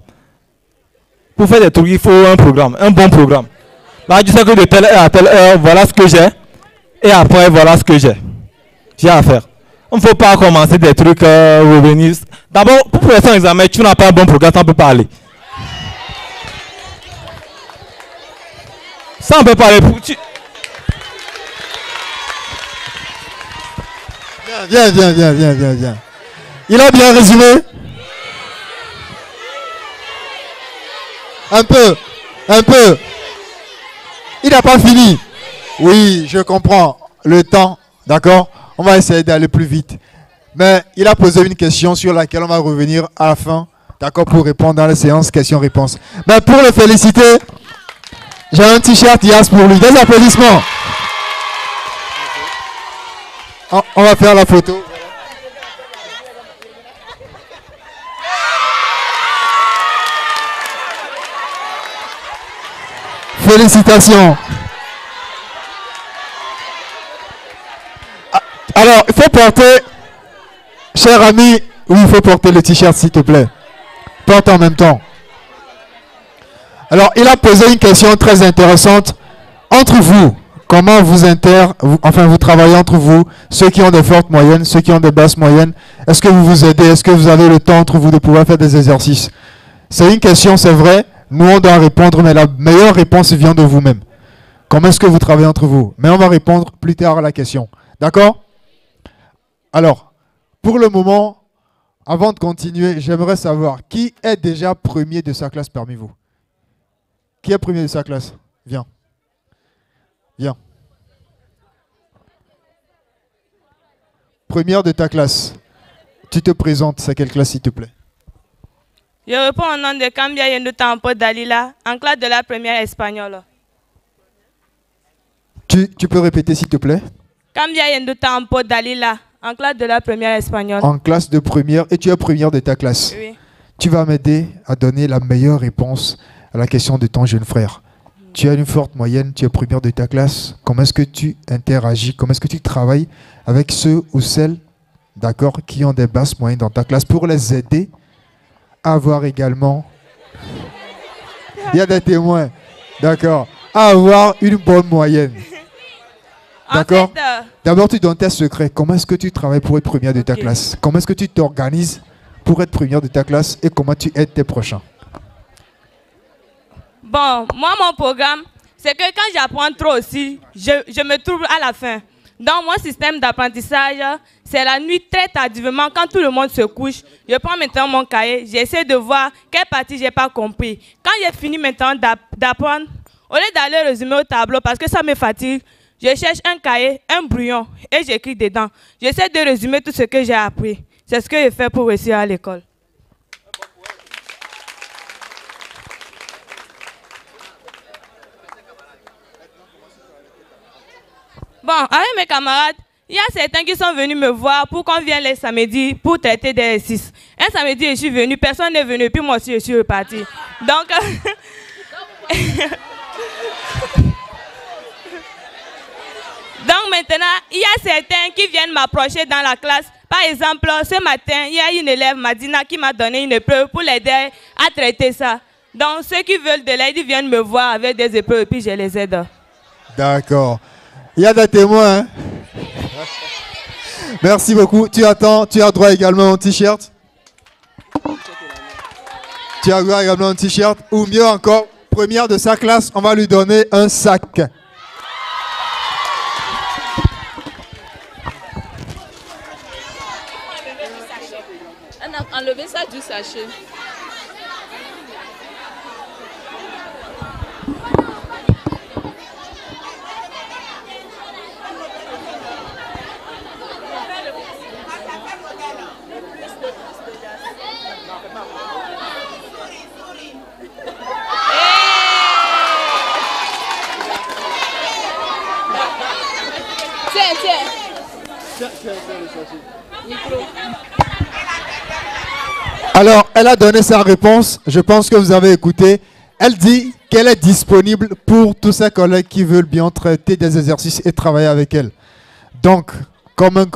Pour faire des trucs, il faut un programme, un bon programme. Là, tu sais que de telle heure à telle heure, voilà ce que j'ai. Et après, voilà ce que j'ai à faire. Il ne faut pas commencer des trucs, revenir. D'abord, pour faire son examen, tu n'as pas un bon programme, ça ne peut pas aller. Ça, on peut parler pour... Viens. Il a bien résumé. Un peu. Il n'a pas fini. Oui, je comprends. Le temps, d'accord? On va essayer d'aller plus vite. Mais il a posé une question sur laquelle on va revenir à la fin, d'accord, pour répondre dans la séance questions-réponses. Mais pour le féliciter, j'ai un t-shirt Yas pour lui. Des applaudissements. On va faire la photo. Félicitations. Alors, il faut porter, cher ami, oui, il faut porter le t-shirt s'il te plaît. Porte en même temps. Alors, il a posé une question très intéressante. Entre vous, comment vous travaillez entre vous, ceux qui ont des fortes moyennes, ceux qui ont des basses moyennes, est-ce que vous vous aidez, est-ce que vous avez le temps entre vous de pouvoir faire des exercices? C'est une question, c'est vrai, nous on doit répondre, mais la meilleure réponse vient de vous-même. Comment est-ce que vous travaillez entre vous? Mais on va répondre plus tard à la question. D'accord? Alors, pour le moment, avant de continuer, j'aimerais savoir qui est déjà premier de sa classe parmi vous? Qui est premier de sa classe? Viens. Viens. Première de ta classe. Tu te présentes, c'est quelle classe s'il te plaît? Je réponds au nom de Cambia Yendutampo Dalila, en classe de la première espagnole. Tu peux répéter s'il te plaît? Cambia Yendutampo Dalila, en classe de la première espagnole. En classe de première, et tu es première de ta classe. Oui. Tu vas m'aider à donner la meilleure réponse à la question de ton jeune frère. Tu as une forte moyenne, tu es première de ta classe. Comment est-ce que tu interagis? Comment est-ce que tu travailles avec ceux ou celles, d'accord, qui ont des basses moyennes dans ta classe pour les aider à avoir également... Il y a des témoins, d'accord, à avoir une bonne moyenne. D'accord? D'abord, tu donnes tes secrets. Comment est-ce que tu travailles pour être première de ta classe? Comment est-ce que tu t'organises pour être première de ta classe et comment tu aides tes prochains? Bon, moi, mon programme, c'est que quand j'apprends trop aussi, je me trouve à la fin. Dans mon système d'apprentissage, c'est la nuit très tardivement, quand tout le monde se couche, je prends maintenant mon cahier, j'essaie de voir quelle partie je n'ai pas compris. Quand j'ai fini maintenant d'apprendre, au lieu d'aller résumer au tableau, parce que ça me fatigue, je cherche un cahier, un brouillon, et j'écris dedans. J'essaie de résumer tout ce que j'ai appris. C'est ce que je fais pour réussir à l'école. Bon, avec mes camarades, il y a certains qui sont venus me voir pour qu'on vienne les samedis pour traiter des exercices. Un samedi, je suis venue, personne n'est venu, puis moi aussi, je suis repartie. Donc, donc maintenant, il y a certains qui viennent m'approcher dans la classe. Par exemple, ce matin, il y a une élève, Madina, qui m'a donné une épreuve pour l'aider à traiter ça. Donc, ceux qui veulent de l'aide, ils viennent me voir avec des épreuves et puis je les aide. D'accord. Il y a des témoins. Hein? Merci beaucoup. Tu as droit également à un t-shirt. Tu as droit également à un t-shirt. Ou mieux encore, première de sa classe, on va lui donner un sac. Enlevez ça du sachet. Alors, elle a donné sa réponse. Je pense que vous avez écouté. Elle dit qu'elle est disponible pour tous ses collègues qui veulent bien traiter des exercices et travailler avec elle. Donc, comme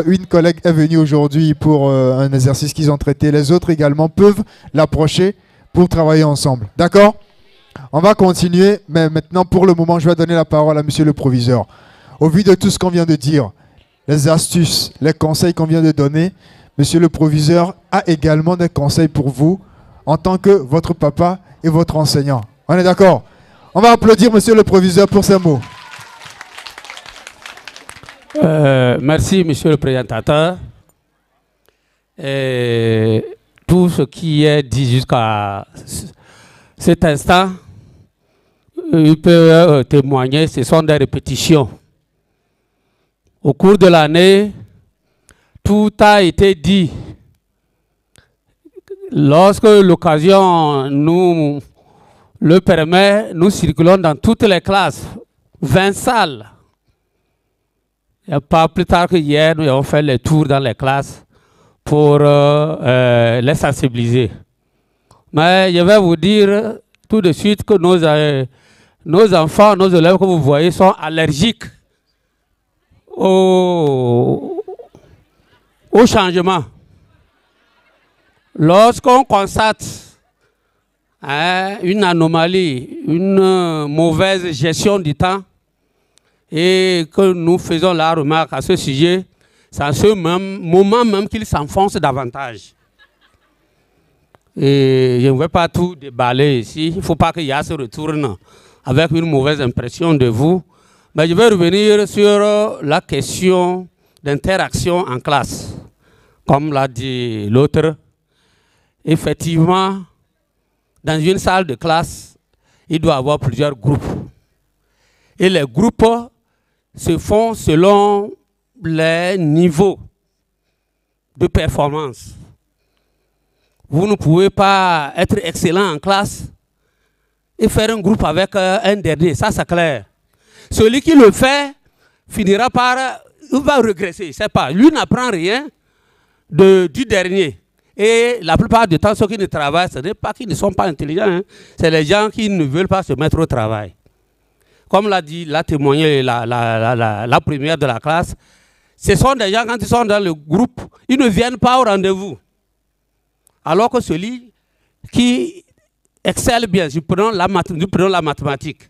une collègue est venue aujourd'hui pour un exercice qu'ils ont traité, les autres également peuvent l'approcher pour travailler ensemble. D'accord? On va continuer, mais maintenant, pour le moment, je vais donner la parole à monsieur le proviseur. Au vu de tout ce qu'on vient de dire, les astuces, les conseils qu'on vient de donner, monsieur le proviseur a également des conseils pour vous en tant que votre papa et votre enseignant. On est d'accord? On va applaudir monsieur le proviseur pour ces mots. Merci monsieur le présentateur. Tout ce qui est dit jusqu'à cet instant, il peut témoigner, ce sont des répétitions. Au cours de l'année, tout a été dit. Lorsque l'occasion nous le permet, nous circulons dans toutes les classes, 20 salles. Il n'y a pas plus tard que hier, nous avons fait les tours dans les classes pour les sensibiliser. Mais je vais vous dire tout de suite que nos enfants, nos élèves que vous voyez sont allergiques au changement. Lorsqu'on constate une anomalie, une mauvaise gestion du temps, et que nous faisons la remarque à ce sujet, c'est à ce même moment même qu'ils s'enfoncent davantage. Et je ne vais pas tout déballer ici. Il ne faut pas que Yas se retourne avec une mauvaise impression de vous. Mais je vais revenir sur la question d'interaction en classe. Comme l'a dit l'autre, effectivement, dans une salle de classe, il doit y avoir plusieurs groupes. Et les groupes se font selon les niveaux de performance. Vous ne pouvez pas être excellent en classe et faire un groupe avec un dernier, ça c'est clair. Celui qui le fait finira par, il va regresser, je ne sais pas. Lui n'apprend rien du dernier. Et la plupart du temps, ceux qui ne travaillent, ce n'est pas qu'ils ne sont pas intelligents, hein. C'est les gens qui ne veulent pas se mettre au travail. Comme l'a témoigné la première de la classe, ce sont des gens, quand ils sont dans le groupe, ils ne viennent pas au rendez-vous. Alors que celui qui excelle bien, nous prenons la mathématique,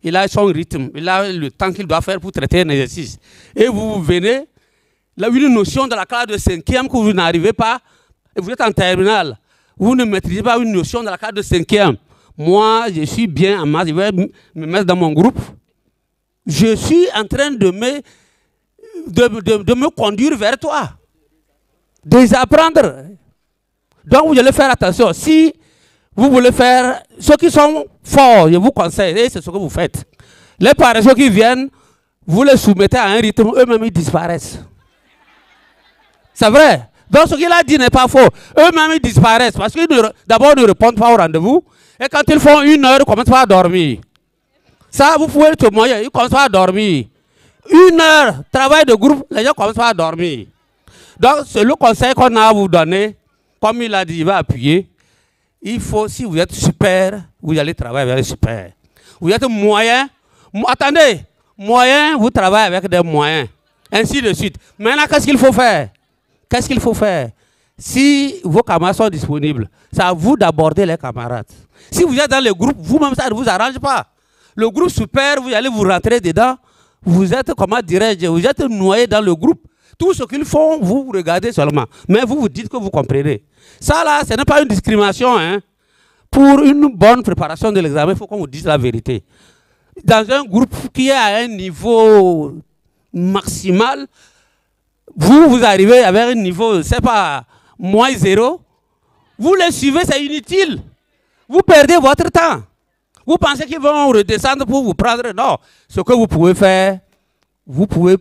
il a son rythme, il a le temps qu'il doit faire pour traiter un exercice. Et vous venez, là, une notion de la classe de 5e que vous n'arrivez pas, et vous êtes en terminale, vous ne maîtrisez pas une notion de la classe de 5e. Moi, je suis bien en maths, je vais me mettre dans mon groupe. Je suis en train de me conduire vers toi, de les apprendre. Donc, vous allez faire attention. Si vous voulez faire, ceux qui sont forts, je vous conseille, et c'est ce que vous faites. Les paresseux qui viennent, vous les soumettez à un rythme, eux-mêmes ils disparaissent. C'est vrai. Donc ce qu'il a dit n'est pas faux. Eux-mêmes, ils disparaissent parce qu'ils d'abord ne répondent pas au rendez-vous. Et quand ils font 1 heure, ils commencent pas à dormir. Ça, vous pouvez le témoigner, ils commencent pas à dormir. 1 heure, travail de groupe, les gens commencent pas à dormir. Donc, c'est le conseil qu'on a à vous donner. Comme il a dit, il va appuyer. Il faut, si vous êtes super, vous allez travailler avec les super. Vous êtes moyen. Attendez, moyen, vous travaillez avec des moyens. Ainsi de suite. Maintenant, qu'est-ce qu'il faut faire? Qu'est-ce qu'il faut faire? Si vos camarades sont disponibles, c'est à vous d'aborder les camarades. Si vous êtes dans le groupe, vous-même, ça ne vous arrange pas. Le groupe super, vous allez vous rentrer dedans. Vous êtes, comment dirais-je, vous êtes noyé dans le groupe. Tout ce qu'ils font, vous regardez seulement. Mais vous vous dites que vous comprenez. Ça, là, ce n'est pas une discrimination. Hein. Pour une bonne préparation de l'examen, il faut qu'on vous dise la vérité. Dans un groupe qui est à un niveau maximal, vous arrivez avec un niveau, c'est pas -0, vous les suivez, c'est inutile. Vous perdez votre temps. Vous pensez qu'ils vont redescendre pour vous prendre? Non. Ce que vous pouvez faire, vous pouvez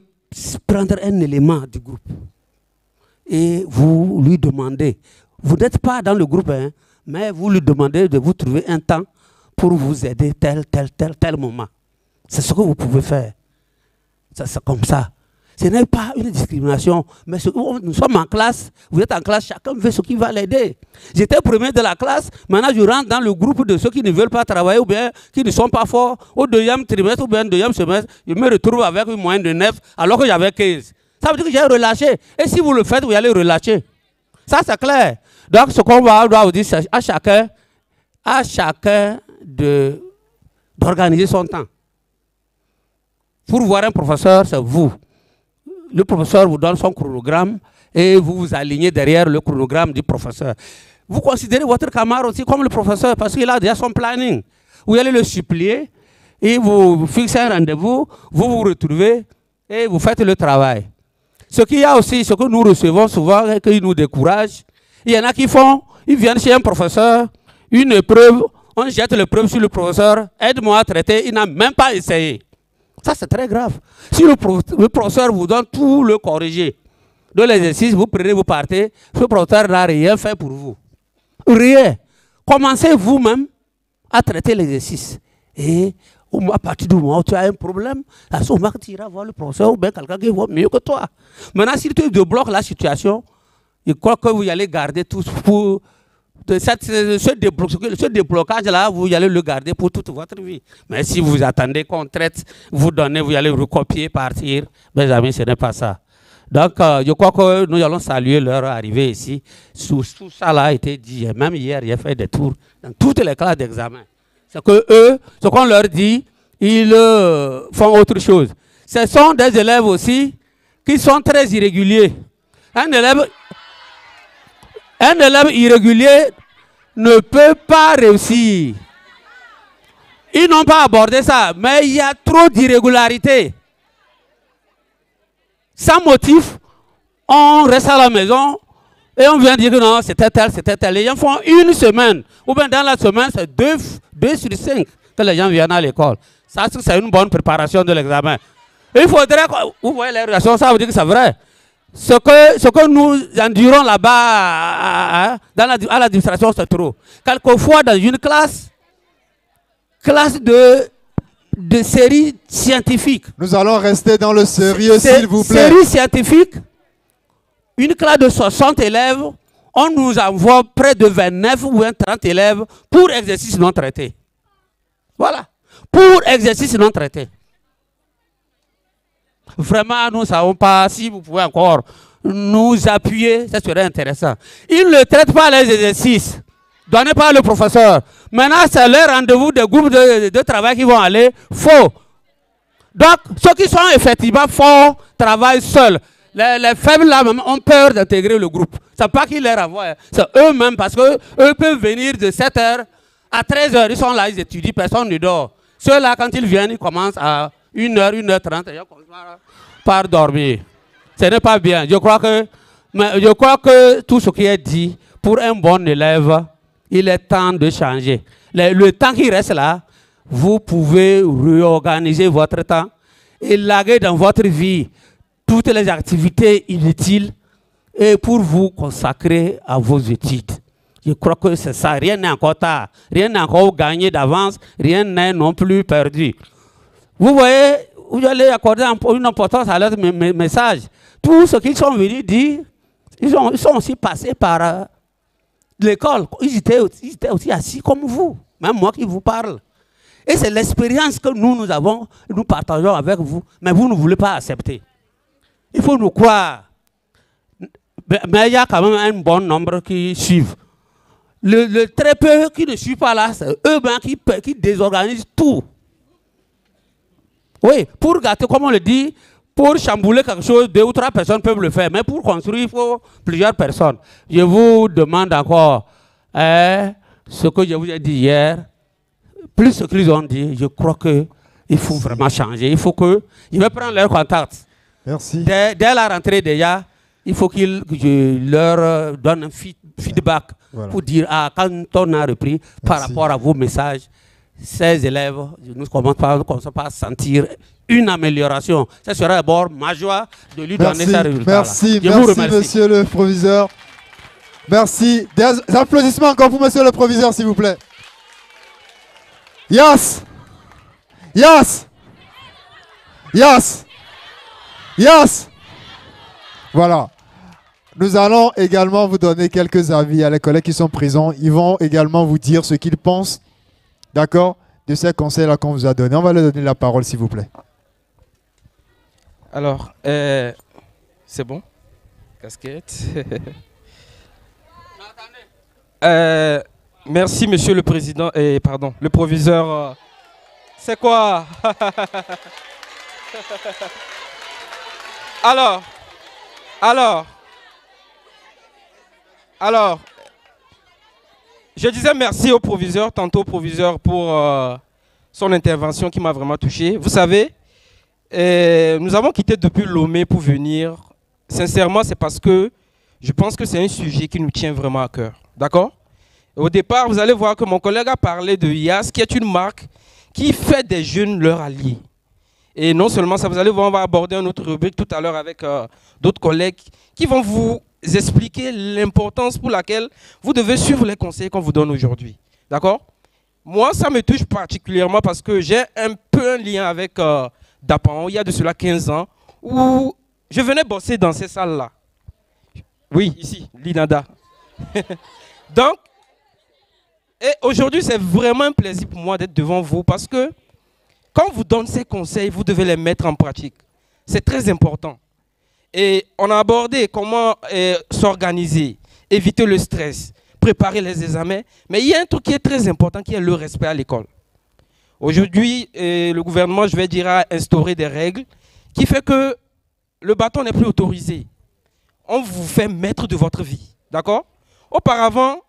prendre un élément du groupe et vous lui demandez. Vous n'êtes pas dans le groupe, hein, mais vous lui demandez de vous trouver un temps pour vous aider tel moment. C'est ce que vous pouvez faire. C'est comme ça. Ce n'est pas une discrimination, mais nous sommes en classe, vous êtes en classe, chacun veut ce qui va l'aider. J'étais premier de la classe, maintenant je rentre dans le groupe de ceux qui ne veulent pas travailler ou bien qui ne sont pas forts. Au 2e trimestre ou bien 2e semestre, je me retrouve avec une moyenne de 9 alors que j'avais 15. Ça veut dire que j'ai relâché. Et si vous le faites, vous allez relâcher. Ça c'est clair. Donc ce qu'on doit vous dire, c'est à chacun d'organiser son temps. Pour voir un professeur, c'est vous. Le professeur vous donne son chronogramme et vous vous alignez derrière le chronogramme du professeur. Vous considérez votre camarade aussi comme le professeur parce qu'il a déjà son planning. Vous allez le supplier et vous fixez un rendez-vous, vous vous retrouvez et vous faites le travail. Ce qu'il y a aussi, ce que nous recevons souvent et qui nous décourage, il y en a qui font, ils viennent chez un professeur, une épreuve, on jette l'épreuve sur le professeur, aide-moi à traiter, il n'a même pas essayé. Ça, c'est très grave. Si le professeur vous donne tout le corrigé de l'exercice, vous prenez, vous partez, ce professeur n'a rien fait pour vous. Rien. Commencez vous-même à traiter l'exercice. Et à partir du moment où tu as un problème, à ce moment tu iras voir le professeur ou bien quelqu'un qui voit mieux que toi. Maintenant, si tu débloques la situation, je crois que vous allez garder tout pour... Ce déblocage-là, vous allez le garder pour toute votre vie. Mais si vous attendez qu'on traite, vous donnez, vous allez recopier, partir, mes amis, ce n'est pas ça. Donc, je crois que nous allons saluer leur arrivée ici. Tout ça là a été dit. Même hier, j'ai fait des tours dans toutes les classes d'examen. C'est que eux, ce qu'on leur dit, ils font autre chose. Ce sont des élèves aussi qui sont très irréguliers. Un élève irrégulier ne peut pas réussir. Ils n'ont pas abordé ça, mais il y a trop d'irrégularités. Sans motif, on reste à la maison et on vient dire que non, c'était tel, c'était tel. Les gens font une semaine, ou bien dans la semaine, c'est 2 sur 5 que les gens viennent à l'école. Ça, c'est une bonne préparation de l'examen. Il faudrait que, vous voyez les réactions, ça veut dire que c'est vrai. Ce que nous endurons là-bas à l'administration, c'est trop. Quelquefois, dans une classe de série scientifique. Nous allons rester dans le sérieux, s'il vous plaît. Série scientifique, une classe de 60 élèves, on nous envoie près de 29 ou 30 élèves pour exercice non traité. Voilà. Pour exercice non traité. Vraiment, nous ne savons pas si vous pouvez encore nous appuyer, ça serait intéressant. Ils ne traitent pas les exercices donnés par le professeur. Maintenant, c'est leur rendez-vous des groupes de travail qui vont aller faux. Donc, ceux qui sont effectivement forts travaillent seuls. Les faibles là ont peur d'intégrer le groupe. Ce n'est pas qu'ils leur envoient, c'est eux-mêmes parce qu'eux peuvent venir de 7h à 13h. Ils sont là, ils étudient, personne ne dort. Ceux-là, quand ils viennent, ils commencent à 1h, 1h30, ils commencent par dormir. Ce n'est pas bien. Je crois que tout ce qui est dit, pour un bon élève, il est temps de changer. Le temps qui reste là, vous pouvez réorganiser votre temps et laguer dans votre vie toutes les activités inutiles et pour vous consacrer à vos études. Je crois que c'est ça. Rien n'est encore tard. Rien n'est encore gagné d'avance. Rien n'est non plus perdu. Vous voyez, vous allez accorder une importance à leur message. Tous ceux qui sont venus dire, ils sont aussi passés par l'école. Ils étaient aussi assis comme vous. Même moi qui vous parle. Et c'est l'expérience que nous partageons avec vous. Mais vous ne voulez pas accepter. Il faut nous croire. Mais il y a quand même un bon nombre qui suivent. Le très peu qui ne suivent pas là, c'est eux-mêmes qui désorganisent tout. Oui, pour gâter, comme on le dit, pour chambouler quelque chose, 2 ou 3 personnes peuvent le faire. Mais pour construire, il faut plusieurs personnes. Je vous demande encore ce que je vous ai dit hier. Plus ce qu'ils ont dit, je crois qu'il faut vraiment changer. Il faut que... Je vais prendre leur contact. Merci. Dès la rentrée déjà, il faut que je leur donne un feedback pour dire, quand on a repris par rapport à vos messages, ces élèves, nous ne commençons pas à sentir une amélioration. Ce sera d'abord ma joie de lui donner ces résultats. Merci, monsieur le proviseur. Merci. Des applaudissements encore pour monsieur le proviseur, s'il vous plaît. Yes! Yes! Yes! Yes! Voilà. Nous allons également vous donner quelques avis à les collègues qui sont présents. Ils vont également vous dire ce qu'ils pensent, d'accord, de ces conseils-là qu'on vous a donnés. On va leur donner la parole, s'il vous plaît. Alors, c'est bon? Casquette. Merci, monsieur le président, pardon, le proviseur. C'est quoi? Alors, je disais merci au proviseur, tantôt au proviseur pour son intervention qui m'a vraiment touché. Vous savez, nous avons quitté depuis Lomé pour venir. Sincèrement, c'est parce que je pense que c'est un sujet qui nous tient vraiment à cœur. D'accord? Au départ, vous allez voir que mon collègue a parlé de IAS, qui est une marque qui fait des jeunes leurs alliés. Et non seulement ça, vous allez voir, on va aborder une autre rubrique tout à l'heure avec d'autres collègues qui vont vous expliquer l'importance pour laquelle vous devez suivre les conseils qu'on vous donne aujourd'hui. D'accord? Moi, ça me touche particulièrement parce que j'ai un peu un lien avec Dapan, il y a de cela 15 ans, où je venais bosser dans ces salles-là. Oui, ici, l'INADA. Donc, et aujourd'hui, c'est vraiment un plaisir pour moi d'être devant vous parce que quand on vous donne ces conseils, vous devez les mettre en pratique. C'est très important. Et on a abordé comment s'organiser, éviter le stress, préparer les examens. Mais il y a un truc qui est très important, qui est le respect à l'école. Aujourd'hui, le gouvernement, je vais dire, a instauré des règles qui fait que le bâton n'est plus autorisé. On vous fait maître de votre vie. D'accord? Auparavant,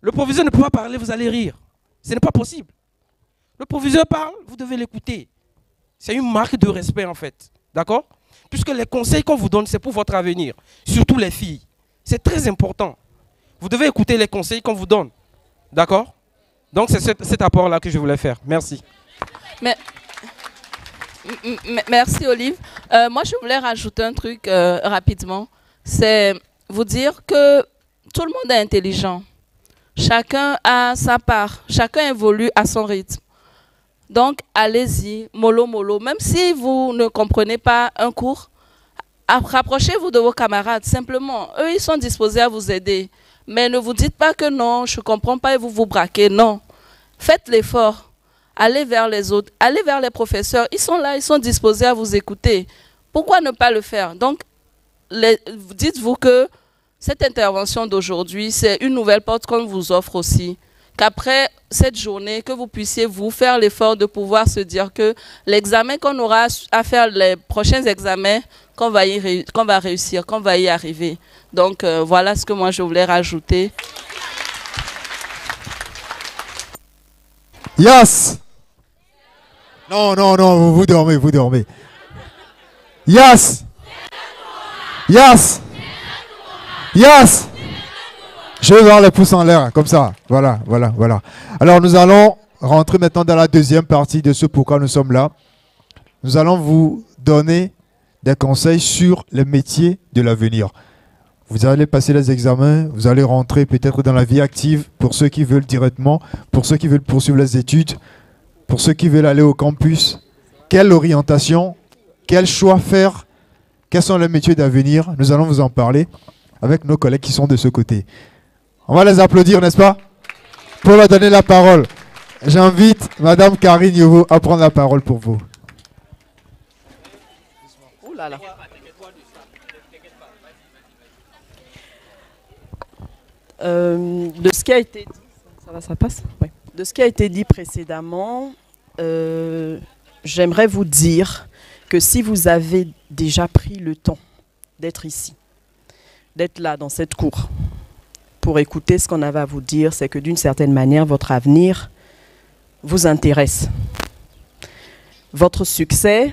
le proviseur ne peut pas parler, vous allez rire. Ce n'est pas possible. Le proviseur parle, vous devez l'écouter. C'est une marque de respect en fait. D'accord? Puisque les conseils qu'on vous donne, c'est pour votre avenir. Surtout les filles. C'est très important. Vous devez écouter les conseils qu'on vous donne. D'accord? Donc c'est cet apport-là que je voulais faire. Merci. Merci Olive. Moi je voulais rajouter un truc rapidement. C'est vous dire que tout le monde est intelligent. Chacun a sa part. Chacun évolue à son rythme. Donc, allez-y, mollo, mollo. Même si vous ne comprenez pas un cours, rapprochez-vous de vos camarades. Simplement, eux, ils sont disposés à vous aider. Mais ne vous dites pas que non, je ne comprends pas et vous vous braquez. Non. Faites l'effort. Allez vers les autres. Allez vers les professeurs. Ils sont là, ils sont disposés à vous écouter. Pourquoi ne pas le faire? Donc, dites-vous que cette intervention d'aujourd'hui, c'est une nouvelle porte qu'on vous offre aussi. Qu'après cette journée, que vous puissiez vous faire l'effort de pouvoir se dire que l'examen qu'on aura à faire, les prochains examens, qu'on va réussir, qu'on va y arriver. Donc voilà ce que moi je voulais rajouter. Yes! Non, non, non, vous dormez, vous dormez. Yes! Yes! Yes! Je vais voir les pouces en l'air, comme ça. Voilà, voilà, voilà. Alors, nous allons rentrer maintenant dans la deuxième partie de ce pourquoi nous sommes là. Nous allons vous donner des conseils sur les métiers de l'avenir. Vous allez passer les examens, vous allez rentrer peut-être dans la vie active pour ceux qui veulent directement, pour ceux qui veulent poursuivre les études, pour ceux qui veulent aller au campus. Quelle orientation, quel choix faire, quels sont les métiers d'avenir? Nous allons vous en parler avec nos collègues qui sont de ce côté. On va les applaudir, n'est-ce pas? Pour leur donner la parole, j'invite Madame Karine Yovo à prendre la parole pour vous. Ouh là là. De ce qui a été dit, ça passe? Oui. De ce qui a été dit précédemment, j'aimerais vous dire que si vous avez déjà pris le temps d'être ici, d'être là dans cette cour, pour écouter ce qu'on avait à vous dire, c'est que d'une certaine manière, votre avenir vous intéresse. Votre succès,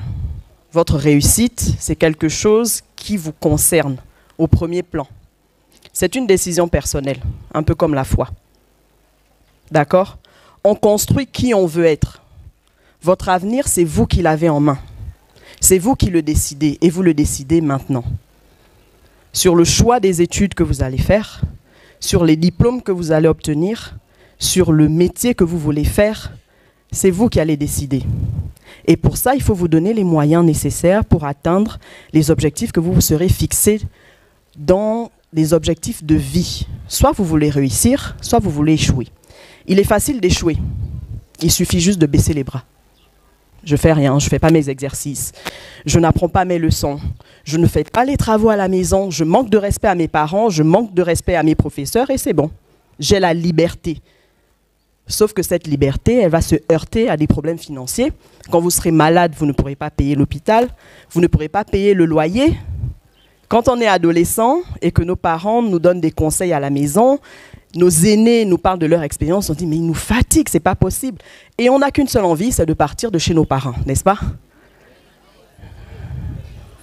votre réussite, c'est quelque chose qui vous concerne au premier plan. C'est une décision personnelle, un peu comme la foi. D'accord? On construit qui on veut être. Votre avenir, c'est vous qui l'avez en main. C'est vous qui le décidez, et vous le décidez maintenant. Sur le choix des études que vous allez faire, sur les diplômes que vous allez obtenir, sur le métier que vous voulez faire, c'est vous qui allez décider. Et pour ça, il faut vous donner les moyens nécessaires pour atteindre les objectifs que vous vous serez fixés dans des objectifs de vie. Soit vous voulez réussir, soit vous voulez échouer. Il est facile d'échouer. Il suffit juste de baisser les bras. Je fais rien, je ne fais pas mes exercices, je n'apprends pas mes leçons, je ne fais pas les travaux à la maison, je manque de respect à mes parents, je manque de respect à mes professeurs et c'est bon. J'ai la liberté. Sauf que cette liberté, elle va se heurter à des problèmes financiers. Quand vous serez malade, vous ne pourrez pas payer l'hôpital, vous ne pourrez pas payer le loyer. Quand on est adolescent et que nos parents nous donnent des conseils à la maison, nos aînés nous parlent de leur expérience, on dit mais ils nous fatiguent, c'est pas possible. Et on n'a qu'une seule envie, c'est de partir de chez nos parents, n'est-ce pas?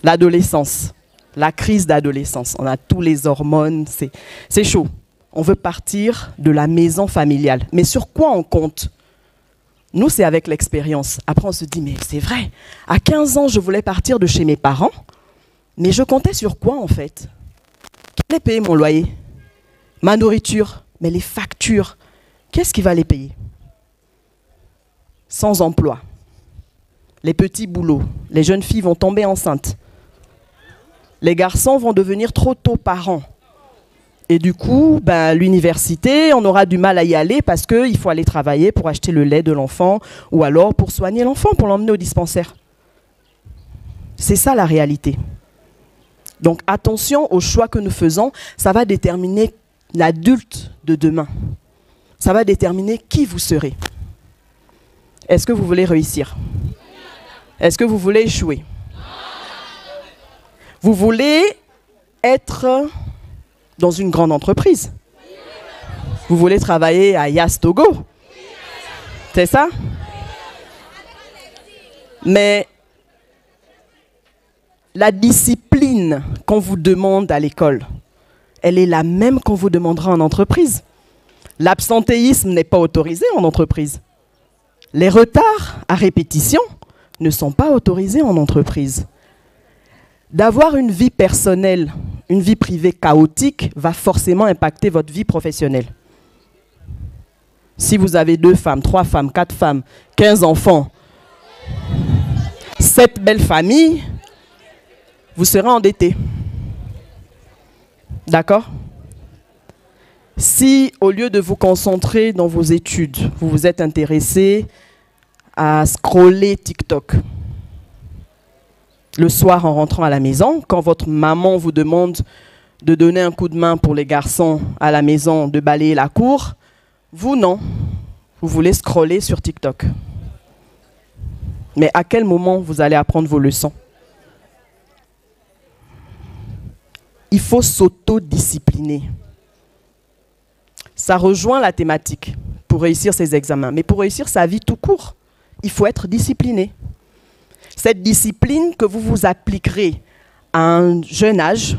L'adolescence, la crise d'adolescence, on a tous les hormones, c'est chaud. On veut partir de la maison familiale. Mais sur quoi on compte? Nous, c'est avec l'expérience. Après, on se dit, mais c'est vrai, à 15 ans, je voulais partir de chez mes parents, mais je comptais sur quoi en fait? Qui allait payer mon loyer? Ma nourriture? Mais les factures, qu'est-ce qui va les payer? Sans emploi. Les petits boulots. Les jeunes filles vont tomber enceintes. Les garçons vont devenir trop tôt parents. Et du coup, l'université, on aura du mal à y aller parce qu'il faut aller travailler pour acheter le lait de l'enfant ou alors pour soigner l'enfant, pour l'emmener au dispensaire. C'est ça la réalité. Donc attention aux choix que nous faisons, ça va déterminer l'adulte de demain. Ça va déterminer qui vous serez. Est-ce que vous voulez réussir? Est-ce que vous voulez échouer? Vous voulez être dans une grande entreprise? Vous voulez travailler à Yas Togo? C'est ça? Mais la discipline qu'on vous demande à l'école, elle est la même qu'on vous demandera en entreprise. L'absentéisme n'est pas autorisé en entreprise. Les retards à répétition ne sont pas autorisés en entreprise. D'avoir une vie personnelle, une vie privée chaotique va forcément impacter votre vie professionnelle. Si vous avez 2 femmes, 3 femmes, 4 femmes, 15 enfants, 7 belles familles, vous serez endetté. D'accord? Si, au lieu de vous concentrer dans vos études, vous vous êtes intéressé à scroller TikTok, le soir en rentrant à la maison, quand votre maman vous demande de donner un coup de main pour les garçons à la maison, de balayer la cour, vous non, vous voulez scroller sur TikTok. Mais à quel moment vous allez apprendre vos leçons? Il faut s'autodiscipliner. Ça rejoint la thématique pour réussir ses examens. Mais pour réussir sa vie tout court, il faut être discipliné. Cette discipline que vous vous appliquerez à un jeune âge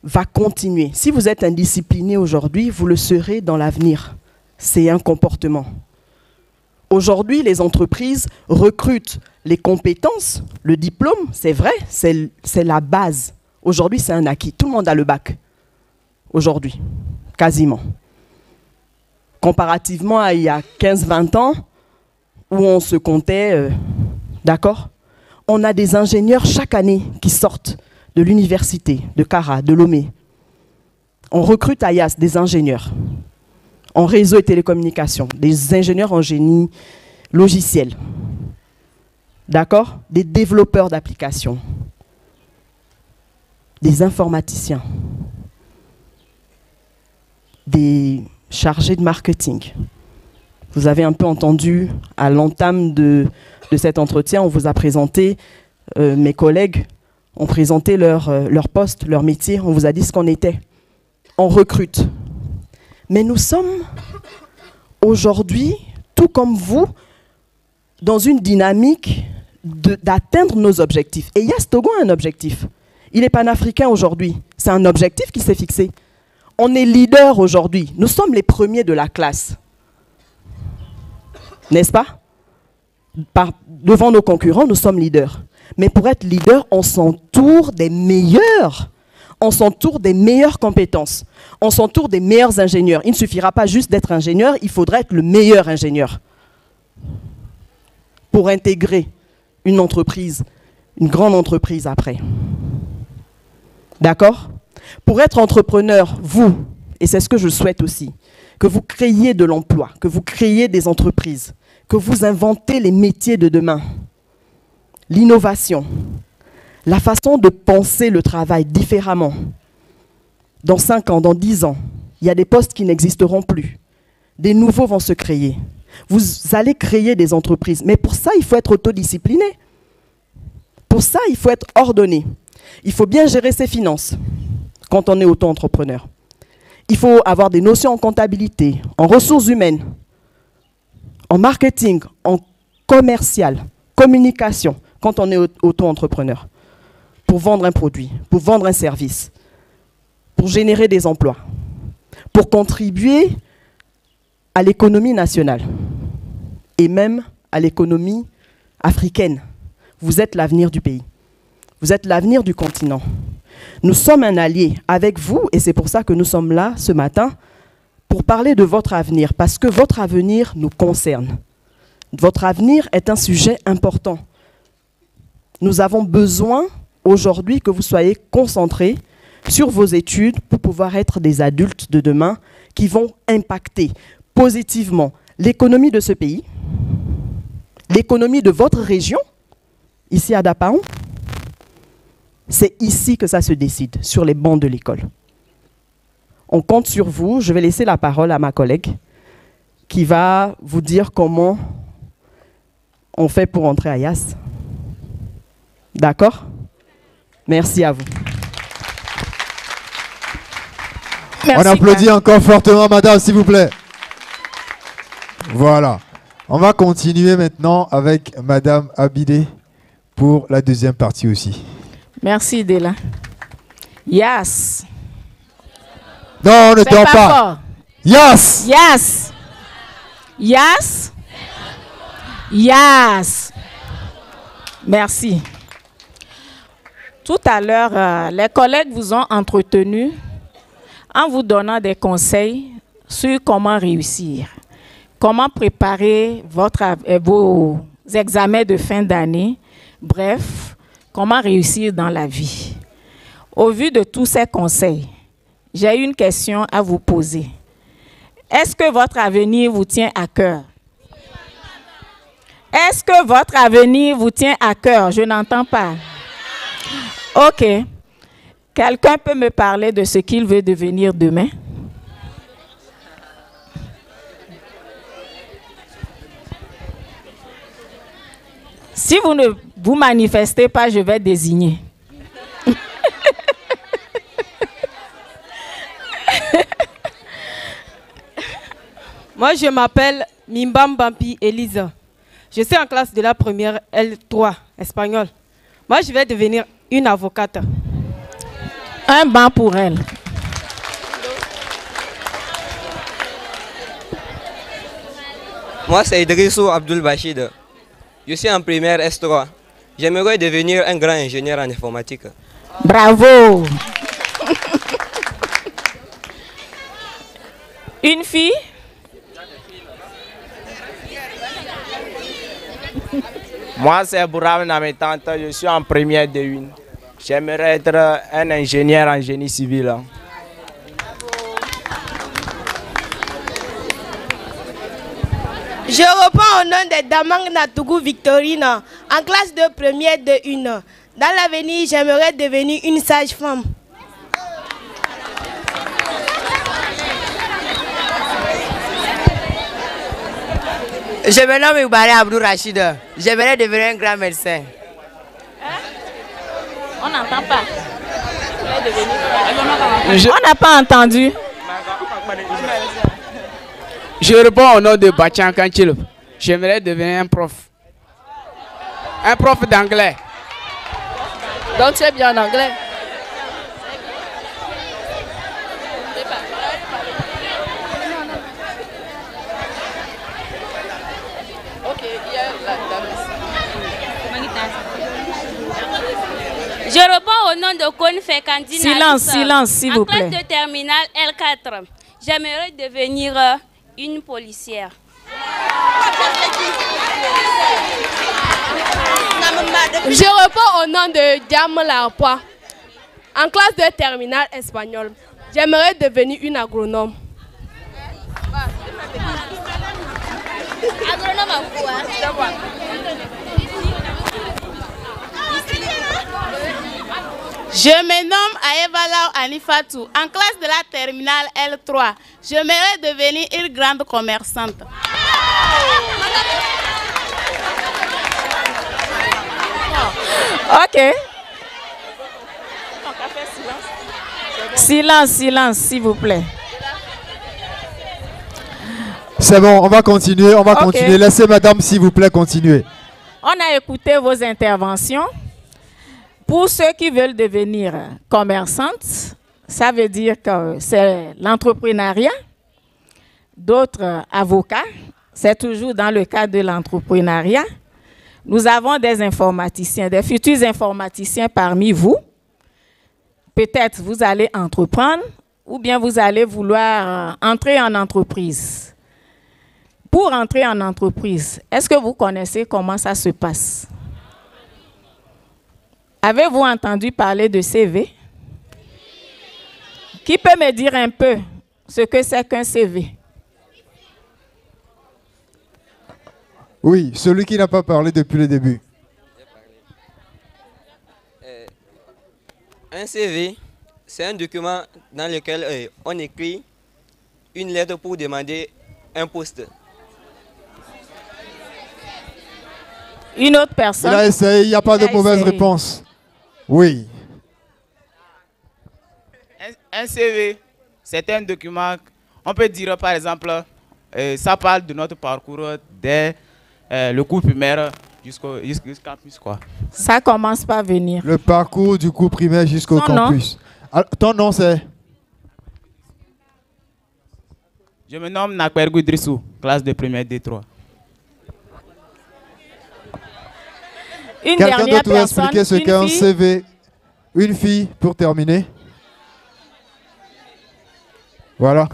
va continuer. Si vous êtes indiscipliné aujourd'hui, vous le serez dans l'avenir. C'est un comportement. Aujourd'hui, les entreprises recrutent les compétences, le diplôme, c'est vrai, c'est la base. Aujourd'hui, c'est un acquis. Tout le monde a le bac. aujourd'hui, quasiment. Comparativement à il y a 15-20 ans, où on se comptait, d'accord? On a des ingénieurs chaque année qui sortent de l'université, de Cara, de Lomé. On recrute à IAS des ingénieurs en réseau et télécommunications, des ingénieurs en génie logiciel, d'accord? Des développeurs d'applications, des informaticiens, des chargés de marketing. Vous avez un peu entendu à l'entame de cet entretien, on vous a présenté, mes collègues ont présenté leur poste, leur métier, on vous a dit ce qu'on était. On recrute. Mais nous sommes aujourd'hui, tout comme vous, dans une dynamique d'atteindre nos objectifs. Et IAS Togo a un objectif. Il est panafricain aujourd'hui. C'est un objectif qui s'est fixé. On est leader aujourd'hui. Nous sommes les premiers de la classe. N'est-ce pas? Devant nos concurrents, nous sommes leaders. Mais pour être leader, on s'entoure des meilleurs. On s'entoure des meilleures compétences. On s'entoure des meilleurs ingénieurs. Il ne suffira pas juste d'être ingénieur, il faudra être le meilleur ingénieur pour intégrer une entreprise, une grande entreprise après. D'accord? Pour être entrepreneur, vous, et c'est ce que je souhaite aussi, que vous créiez de l'emploi, que vous créiez des entreprises, que vous inventez les métiers de demain, l'innovation, la façon de penser le travail différemment. Dans 5 ans, dans 10 ans, il y a des postes qui n'existeront plus. Des nouveaux vont se créer. Vous allez créer des entreprises. Mais pour ça, il faut être autodiscipliné. Pour ça, il faut être ordonné. Il faut bien gérer ses finances quand on est auto-entrepreneur. Il faut avoir des notions en comptabilité, en ressources humaines, en marketing, en commercial, communication, quand on est auto-entrepreneur. Pour vendre un produit, pour vendre un service, pour générer des emplois, pour contribuer à l'économie nationale et même à l'économie africaine. Vous êtes l'avenir du pays. Vous êtes l'avenir du continent. Nous sommes un allié avec vous et c'est pour ça que nous sommes là ce matin pour parler de votre avenir parce que votre avenir nous concerne. Votre avenir est un sujet important. Nous avons besoin aujourd'hui que vous soyez concentrés sur vos études pour pouvoir être des adultes de demain qui vont impacter positivement l'économie de ce pays, l'économie de votre région, ici à Dapaon. C'est ici que ça se décide, sur les bancs de l'école. On compte sur vous. Je vais laisser la parole à ma collègue qui va vous dire comment on fait pour entrer à IAS. D'accord? Merci à vous. Merci, on applaudit encore fortement, madame, s'il vous plaît. Voilà. On va continuer maintenant avec madame Abidé pour la deuxième partie aussi. Merci, Dela. Yes. Non, ne dors pas. Fort. Yes. Yes. Yes. Yes. Merci. Tout à l'heure, les collègues vous ont entretenu en vous donnant des conseils sur comment réussir, comment préparer vos examens de fin d'année, bref, comment réussir dans la vie. Au vu de tous ces conseils, j'ai une question à vous poser. Est-ce que votre avenir vous tient à cœur? Est-ce que votre avenir vous tient à cœur? Je n'entends pas. Ok. Quelqu'un peut me parler de ce qu'il veut devenir demain? Si vous ne vous manifestez pas, je vais désigner. Moi, je m'appelle Mimbambampi Elisa. Je suis en classe de la première L3, espagnol. Moi, je vais devenir une avocate. Un banc pour elle. Moi, c'est Idrissou Abdul Bachid. Je suis en première S3. J'aimerais devenir un grand ingénieur en informatique. Bravo! Une fille? Moi, c'est Bourram Nametante, je suis en première de une. J'aimerais être un ingénieur en génie civil. Je reprends au nom de Damang Natougou Victorine, en classe de première de une. Dans l'avenir, j'aimerais devenir une sage-femme. Je me nomme Ibaré Abdou Rachid. J'aimerais devenir un grand médecin. On n'entend pas. On n'a pas entendu. Je réponds au nom de Bachan Kanchilop. J'aimerais devenir un prof. Un prof d'anglais. Donc tu es bien en anglais. Je réponds au nom de Kon Fekandine. Silence, silence, s'il vous plaît. En classe de terminale L4, j'aimerais devenir une policière. Je réponds au nom de Diam Larpois. En classe de terminale espagnole, j'aimerais devenir une agronome. Agronome en quoi? Je me nomme Aevala Anifatou. En classe de la terminale L3, j'aimerais devenir une grande commerçante. Ok. Silence, silence, s'il vous plaît. C'est bon, on va continuer, Ok. continuer. Laissez madame, s'il vous plaît, continuer. On a écouté vos interventions. Pour ceux qui veulent devenir commerçantes, ça veut dire que c'est l'entrepreneuriat. D'autres avocats, c'est toujours dans le cadre de l'entrepreneuriat. Nous avons des informaticiens, des futurs informaticiens parmi vous. Peut-être vous allez entreprendre ou bien vous allez vouloir entrer en entreprise. Pour entrer en entreprise, est-ce que vous connaissez comment ça se passe? Avez-vous entendu parler de CV? Qui peut me dire un peu ce que c'est qu'un CV? Oui, celui qui n'a pas parlé depuis le début. Un CV, c'est un document dans lequel on écrit une lettre pour demander un poste. Une autre personne? Il a essayé, il n'y a pas de mauvaise réponse. Oui. Un CV, c'est un document, on peut dire par exemple, ça parle de notre parcours dès le cours primaire jusqu'à plus quoi. Ça commence par venir. Le parcours du cours primaire jusqu'au campus. Alors, ton nom c'est? Je me nomme Nakwergou Idrissou, classe de première D3. Quelqu'un d'autre va expliquer ce qu'est un CV? Une fille pour terminer. Voilà.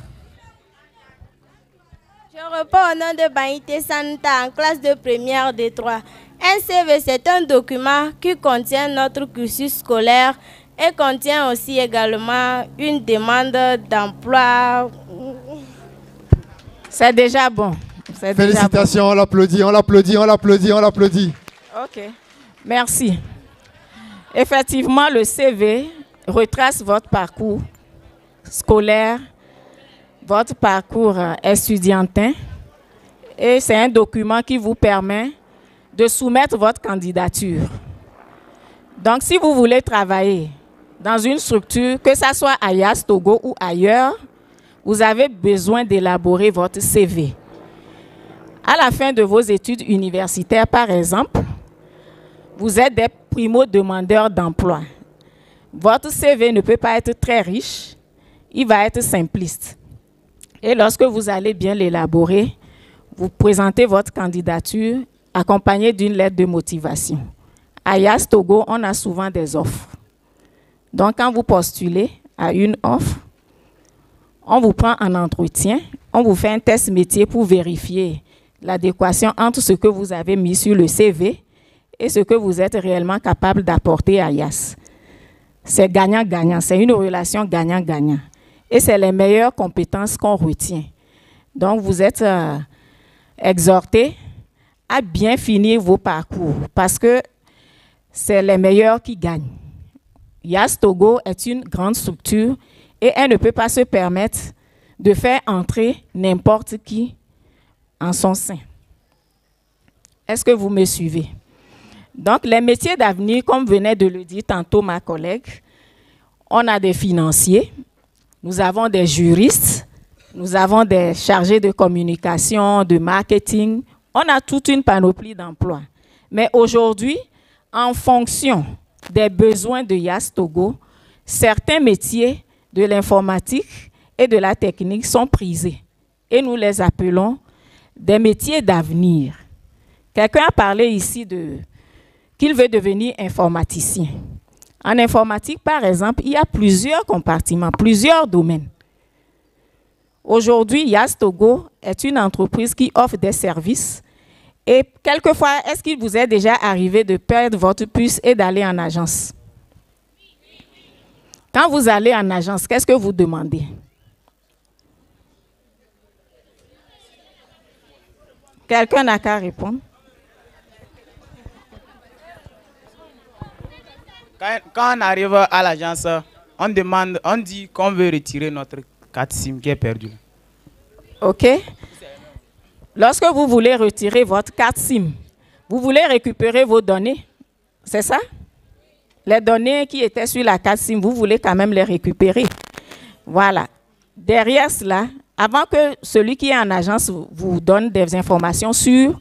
Je reprends au nom de Baïté Santa en classe de première D3. Un CV, c'est un document qui contient notre cursus scolaire et contient aussi également une demande d'emploi. C'est déjà bon. Félicitations, on l'applaudit, on l'applaudit, on l'applaudit, on l'applaudit. Ok, merci. Effectivement, le CV retrace votre parcours scolaire, votre parcours estudiantin, et c'est un document qui vous permet de soumettre votre candidature. Donc, si vous voulez travailler dans une structure, que ce soit à IAS, Togo ou ailleurs, vous avez besoin d'élaborer votre CV. À la fin de vos études universitaires, par exemple, vous êtes des primo-demandeurs d'emploi. Votre CV ne peut pas être très riche, il va être simpliste. Et lorsque vous allez bien l'élaborer, vous présentez votre candidature accompagnée d'une lettre de motivation. À IAS Togo, on a souvent des offres. Donc, quand vous postulez à une offre, on vous prend en entretien on vous fait un test métier pour vérifier l'adéquation entre ce que vous avez mis sur le CV et ce que vous êtes réellement capable d'apporter à YAS. C'est gagnant-gagnant, c'est une relation gagnant-gagnant. Et c'est les meilleures compétences qu'on retient. Donc, vous êtes exhortés à bien finir vos parcours parce que c'est les meilleurs qui gagnent. YAS Togo est une grande structure et elle ne peut pas se permettre de faire entrer n'importe qui en son sein. Est-ce que vous me suivez? Donc, les métiers d'avenir, comme venait de le dire tantôt ma collègue, on a des financiers, nous avons des juristes, nous avons des chargés de communication, de marketing, on a toute une panoplie d'emplois. Mais aujourd'hui, en fonction des besoins de YAS Togo, certains métiers de l'informatique et de la technique sont prisés et nous les appelons des métiers d'avenir. Quelqu'un a parlé ici qu'il veut devenir informaticien. En informatique, par exemple, il y a plusieurs compartiments, plusieurs domaines. Aujourd'hui, YAS Togo est une entreprise qui offre des services et quelquefois, est-ce qu'il vous est déjà arrivé de perdre votre puce et d'aller en agence? Quand vous allez en agence, qu'est-ce que vous demandez? Quelqu'un n'a qu'à répondre. Quand on arrive à l'agence, on dit qu'on veut retirer notre carte SIM qui est perdue. OK. Lorsque vous voulez retirer votre carte SIM, vous voulez récupérer vos données, c'est ça? Les données qui étaient sur la carte SIM, vous voulez quand même les récupérer. Voilà. Derrière cela, avant que celui qui est en agence vous donne des informations sûres,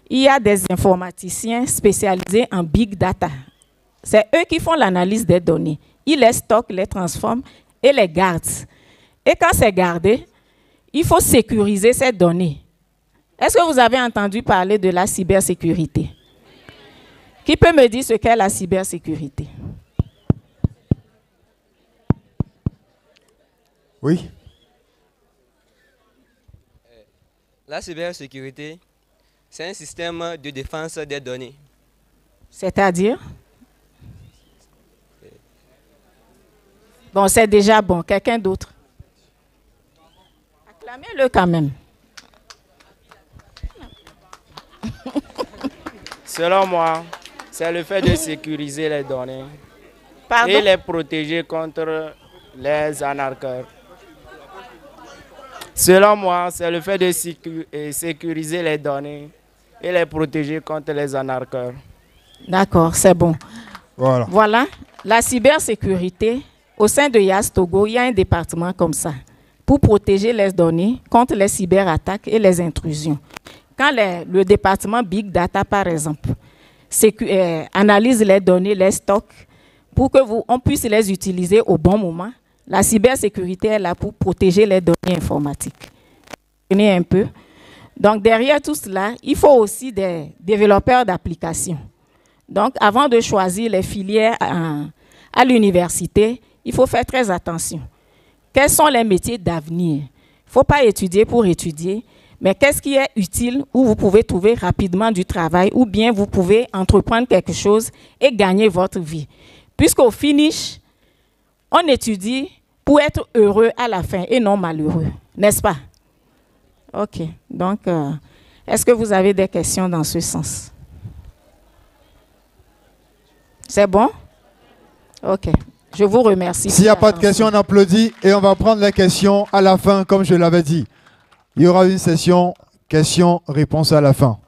il y a des informaticiens spécialisés en big data. C'est eux qui font l'analyse des données. Ils les stockent, les transforment et les gardent. Et quand c'est gardé, il faut sécuriser ces données. Est-ce que vous avez entendu parler de la cybersécurité? Qui peut me dire ce qu'est la cybersécurité? Oui. La cybersécurité, c'est un système de défense des données. C'est-à-dire? Bon, c'est déjà bon. Quelqu'un d'autre? Acclamez-le quand même. Selon moi, c'est le fait de sécuriser les données. Pardon? Et les protéger contre les arnaqueurs. Selon moi, c'est le fait de sécuriser les données et les protéger contre les arnaqueurs. D'accord, c'est bon. Voilà. Voilà, la cybersécurité, au sein de YAS Togo, il y a un département comme ça pour protéger les données contre les cyberattaques et les intrusions. Quand le département Big Data, par exemple, analyse les données, les stocks, pour qu'on puisse les utiliser au bon moment, la cybersécurité est là pour protéger les données informatiques. Tenez un peu. Donc, derrière tout cela, il faut aussi des développeurs d'applications. Donc, avant de choisir les filières à l'université, il faut faire très attention. Quels sont les métiers d'avenir? Il ne faut pas étudier pour étudier, mais qu'est-ce qui est utile où vous pouvez trouver rapidement du travail ou bien vous pouvez entreprendre quelque chose et gagner votre vie. Puisqu'au finish, on étudie pour être heureux à la fin et non malheureux, n'est-ce pas? OK. Donc, est-ce que vous avez des questions dans ce sens? C'est bon? OK. Je vous remercie. S'il n'y a pas de questions, on applaudit et on va prendre les questions à la fin, comme je l'avais dit. Il y aura une session questions-réponses à la fin.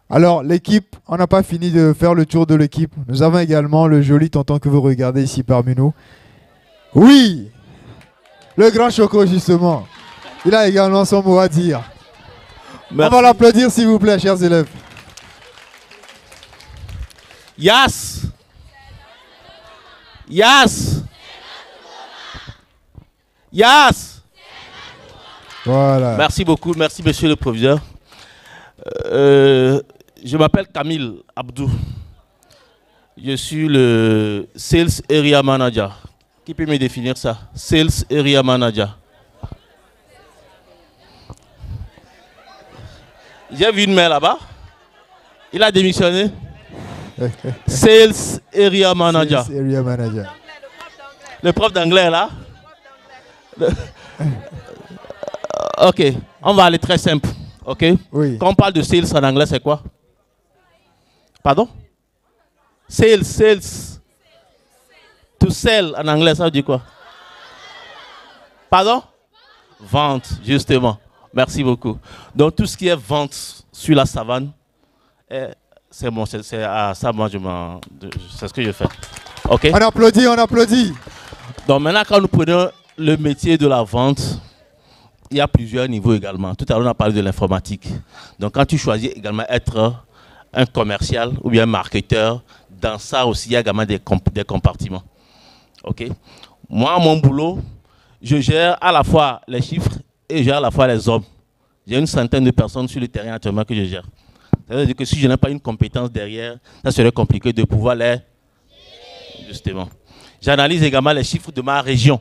Alors, l'équipe, on n'a pas fini de faire le tour de l'équipe. Nous avons également le joli tonton que vous regardez ici parmi nous. Oui! Le grand Choco, justement. Il a également son mot à dire. Merci. On va l'applaudir, s'il vous plaît, chers élèves. YAS! YAS! YAS! Voilà. Merci beaucoup, merci monsieur le proviseur. Je m'appelle Camille Abdou. Je suis le Sales Area Manager. Qui peut me définir ça? Sales Area Manager. J'ai vu une main là-bas. Il a démissionné. Sales Area Manager. Sales Area Manager. Le prof d'anglais là. Ok, on va aller très simple. Ok. Oui. Quand on parle de sales en anglais, c'est quoi? Pardon? Sales. To sell en anglais, ça veut dire quoi? Pardon? Vente, justement. Merci beaucoup. Donc tout ce qui est vente sur la savane, c'est bon, c'est à ça, moi, c'est ce que je fais. Ok? On applaudit, on applaudit. Donc maintenant, quand nous prenons le métier de la vente, il y a plusieurs niveaux également. Tout à l'heure, on a parlé de l'informatique. Donc quand tu choisis également être un commercial ou bien un marketeur, dans ça aussi, il y a également des compartiments. Ok? Moi, mon boulot, je gère à la fois les chiffres et je gère à la fois les hommes. J'ai une centaine de personnes sur le terrain actuellement que je gère. Ça veut dire que si je n'ai pas une compétence derrière, ça serait compliqué de pouvoir les... Justement. J'analyse également les chiffres de ma région.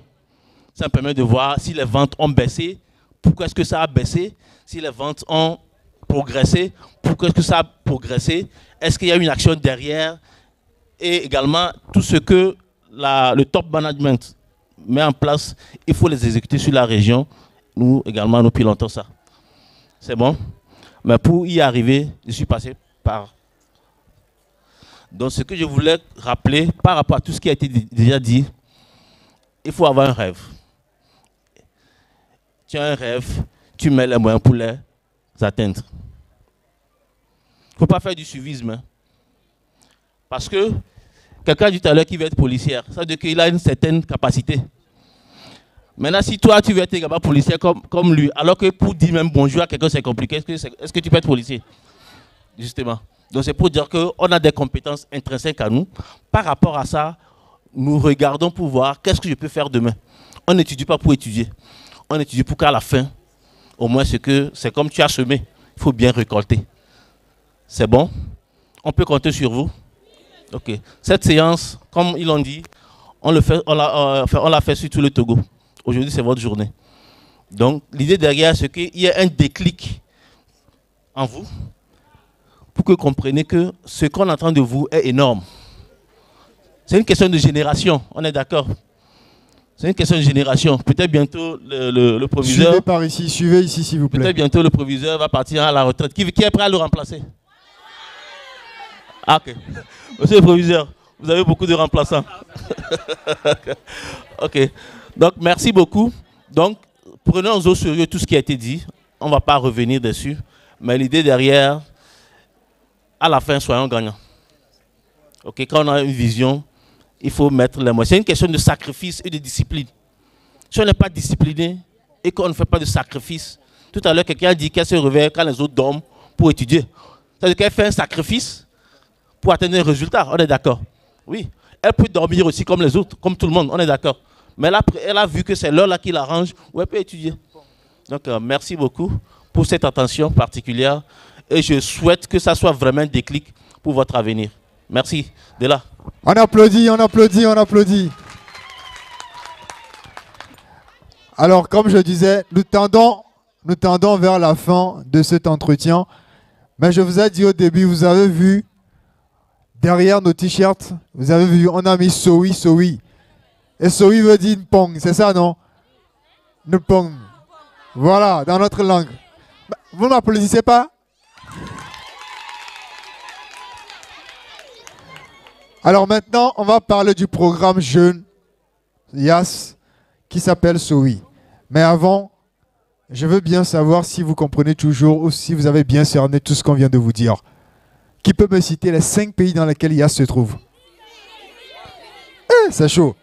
Ça me permet de voir si les ventes ont baissé, pourquoi est-ce que ça a baissé, si les ventes ont progressé, pourquoi est-ce que ça a progressé, est-ce qu'il y a une action derrière, et également tout ce que le top management met en place, il faut les exécuter sur la région. Nous également, nous pilotons ça. C'est bon? Mais pour y arriver, je suis passé par... Donc ce que je voulais rappeler par rapport à tout ce qui a été déjà dit, il faut avoir un rêve. Tu as un rêve, tu mets les moyens pour les atteindre. Il ne faut pas faire du suivisme. Hein. Parce que quelqu'un dit tout à l'heure qu'il veut être policière, ça veut dire qu'il a une certaine capacité. Maintenant, si toi, tu veux être également policier comme lui, alors que pour dire même bonjour à quelqu'un, c'est compliqué, est-ce que tu peux être policier? Justement. Donc, c'est pour dire qu'on a des compétences intrinsèques à nous. Par rapport à ça, nous regardons pour voir qu'est-ce que je peux faire demain. On n'étudie pas pour étudier. On étudie pour qu'à la fin, au moins, c'est comme tu as semé. Il faut bien récolter. C'est bon? On peut compter sur vous? Ok. Cette séance, comme ils l'ont dit, on l'a fait sur tout le Togo. Aujourd'hui, c'est votre journée. Donc, l'idée derrière, c'est qu'il y ait un déclic en vous pour que vous compreniez que ce qu'on attend de vous est énorme. C'est une question de génération, on est d'accord? C'est une question de génération. Peut-être bientôt le proviseur... Suivez par ici, suivez ici, s'il vous plaît. Peut-être bientôt le proviseur va partir à la retraite. Qui est prêt à le remplacer? Ah, ok. Monsieur le proviseur, vous avez beaucoup de remplaçants. Ok. Donc, merci beaucoup. Donc, prenons au sérieux tout ce qui a été dit. On ne va pas revenir dessus. Mais l'idée derrière, à la fin, soyons gagnants. Ok, quand on a une vision, il faut mettre les moyens. C'est une question de sacrifice et de discipline. Si on n'est pas discipliné et qu'on ne fait pas de sacrifice, tout à l'heure, quelqu'un a dit qu'elle se réveille quand les autres dorment pour étudier. C'est-à-dire qu'elle fait un sacrifice pour atteindre un résultat. On est d'accord? Oui. Elle peut dormir aussi comme les autres, comme tout le monde. On est d'accord? Mais elle a vu que c'est l'heure là qui l'arrange où elle peut étudier. Donc, merci beaucoup pour cette attention particulière. Et je souhaite que ça soit vraiment un déclic pour votre avenir. Merci. De là. On applaudit, on applaudit, on applaudit. Alors, comme je disais, nous tendons vers la fin de cet entretien. Mais je vous ai dit au début, vous avez vu, derrière nos t-shirts, vous avez vu, on a mis Sowi, Sowi. Et Sowi veut dire Npong, c'est ça, non? Npong. Voilà, dans notre langue. Vous ne m'applaudissez pas? Alors maintenant, on va parler du programme jeune YAS qui s'appelle Sowi. Mais avant, je veux bien savoir si vous comprenez toujours ou si vous avez bien cerné tout ce qu'on vient de vous dire. Qui peut me citer les 5 pays dans lesquels YAS se trouve? C'est chaud.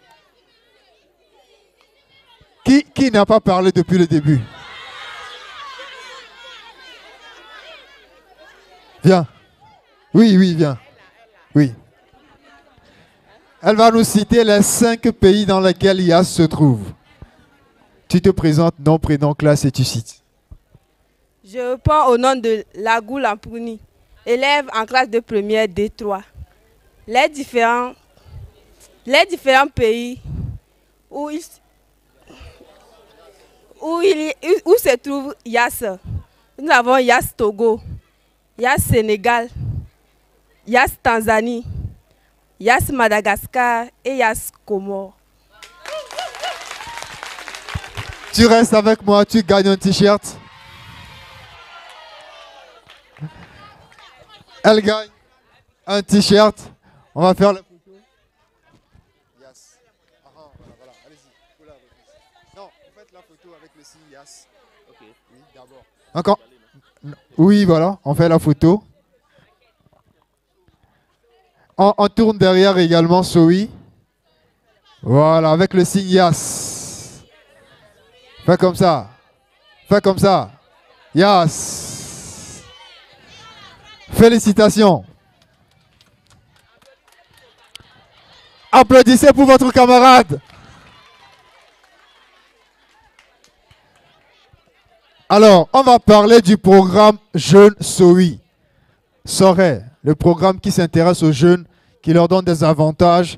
Qui n'a pas parlé depuis le début? Viens. Oui, oui, viens. Oui. Elle va nous citer les 5 pays dans lesquels YAS se trouve. Tu te présentes, nom, prénom, classe et tu cites. Je prends au nom de Lagou Lampouni, élève en classe de première D3. Les différents pays où se trouve YAS. Nous avons YAS Togo, Yas Sénégal, Yas Tanzanie, Yas Madagascar et Yas Comores. Tu restes avec moi, tu gagnes un t-shirt. Elle gagne un t-shirt. On va faire la photo. Yes. Voilà, allez-y. Non, vous faites la photo avec le signe Yes. Ok. Oui, d'abord. Encore. Oui, voilà, on fait la photo. On tourne derrière également Sowi. Voilà, avec le signe Yes. Fais comme ça. Fais comme ça. Yes. Félicitations. Applaudissez pour votre camarade. Alors, on va parler du programme Jeunes Sowi. Soray, le programme qui s'intéresse aux jeunes, qui leur donne des avantages,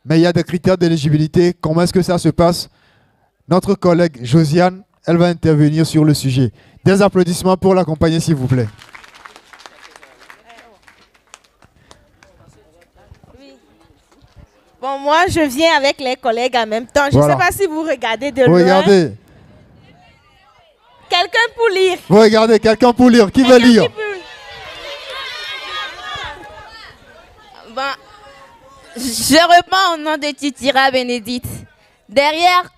mais il y a des critères d'éligibilité. Comment est-ce que ça se passe? Notre collègue Josiane, elle va intervenir sur le sujet. Des applaudissements pour l'accompagner, s'il vous plaît. Bon, moi, je viens avec les collègues en même temps. Je ne Voilà. sais pas si vous regardez de loin. Regardez. Quelqu'un pour lire. Vous regardez, quelqu'un pour lire. Qui veut lire? Bon, je reprends au nom de Titira Bénédicte. Derrière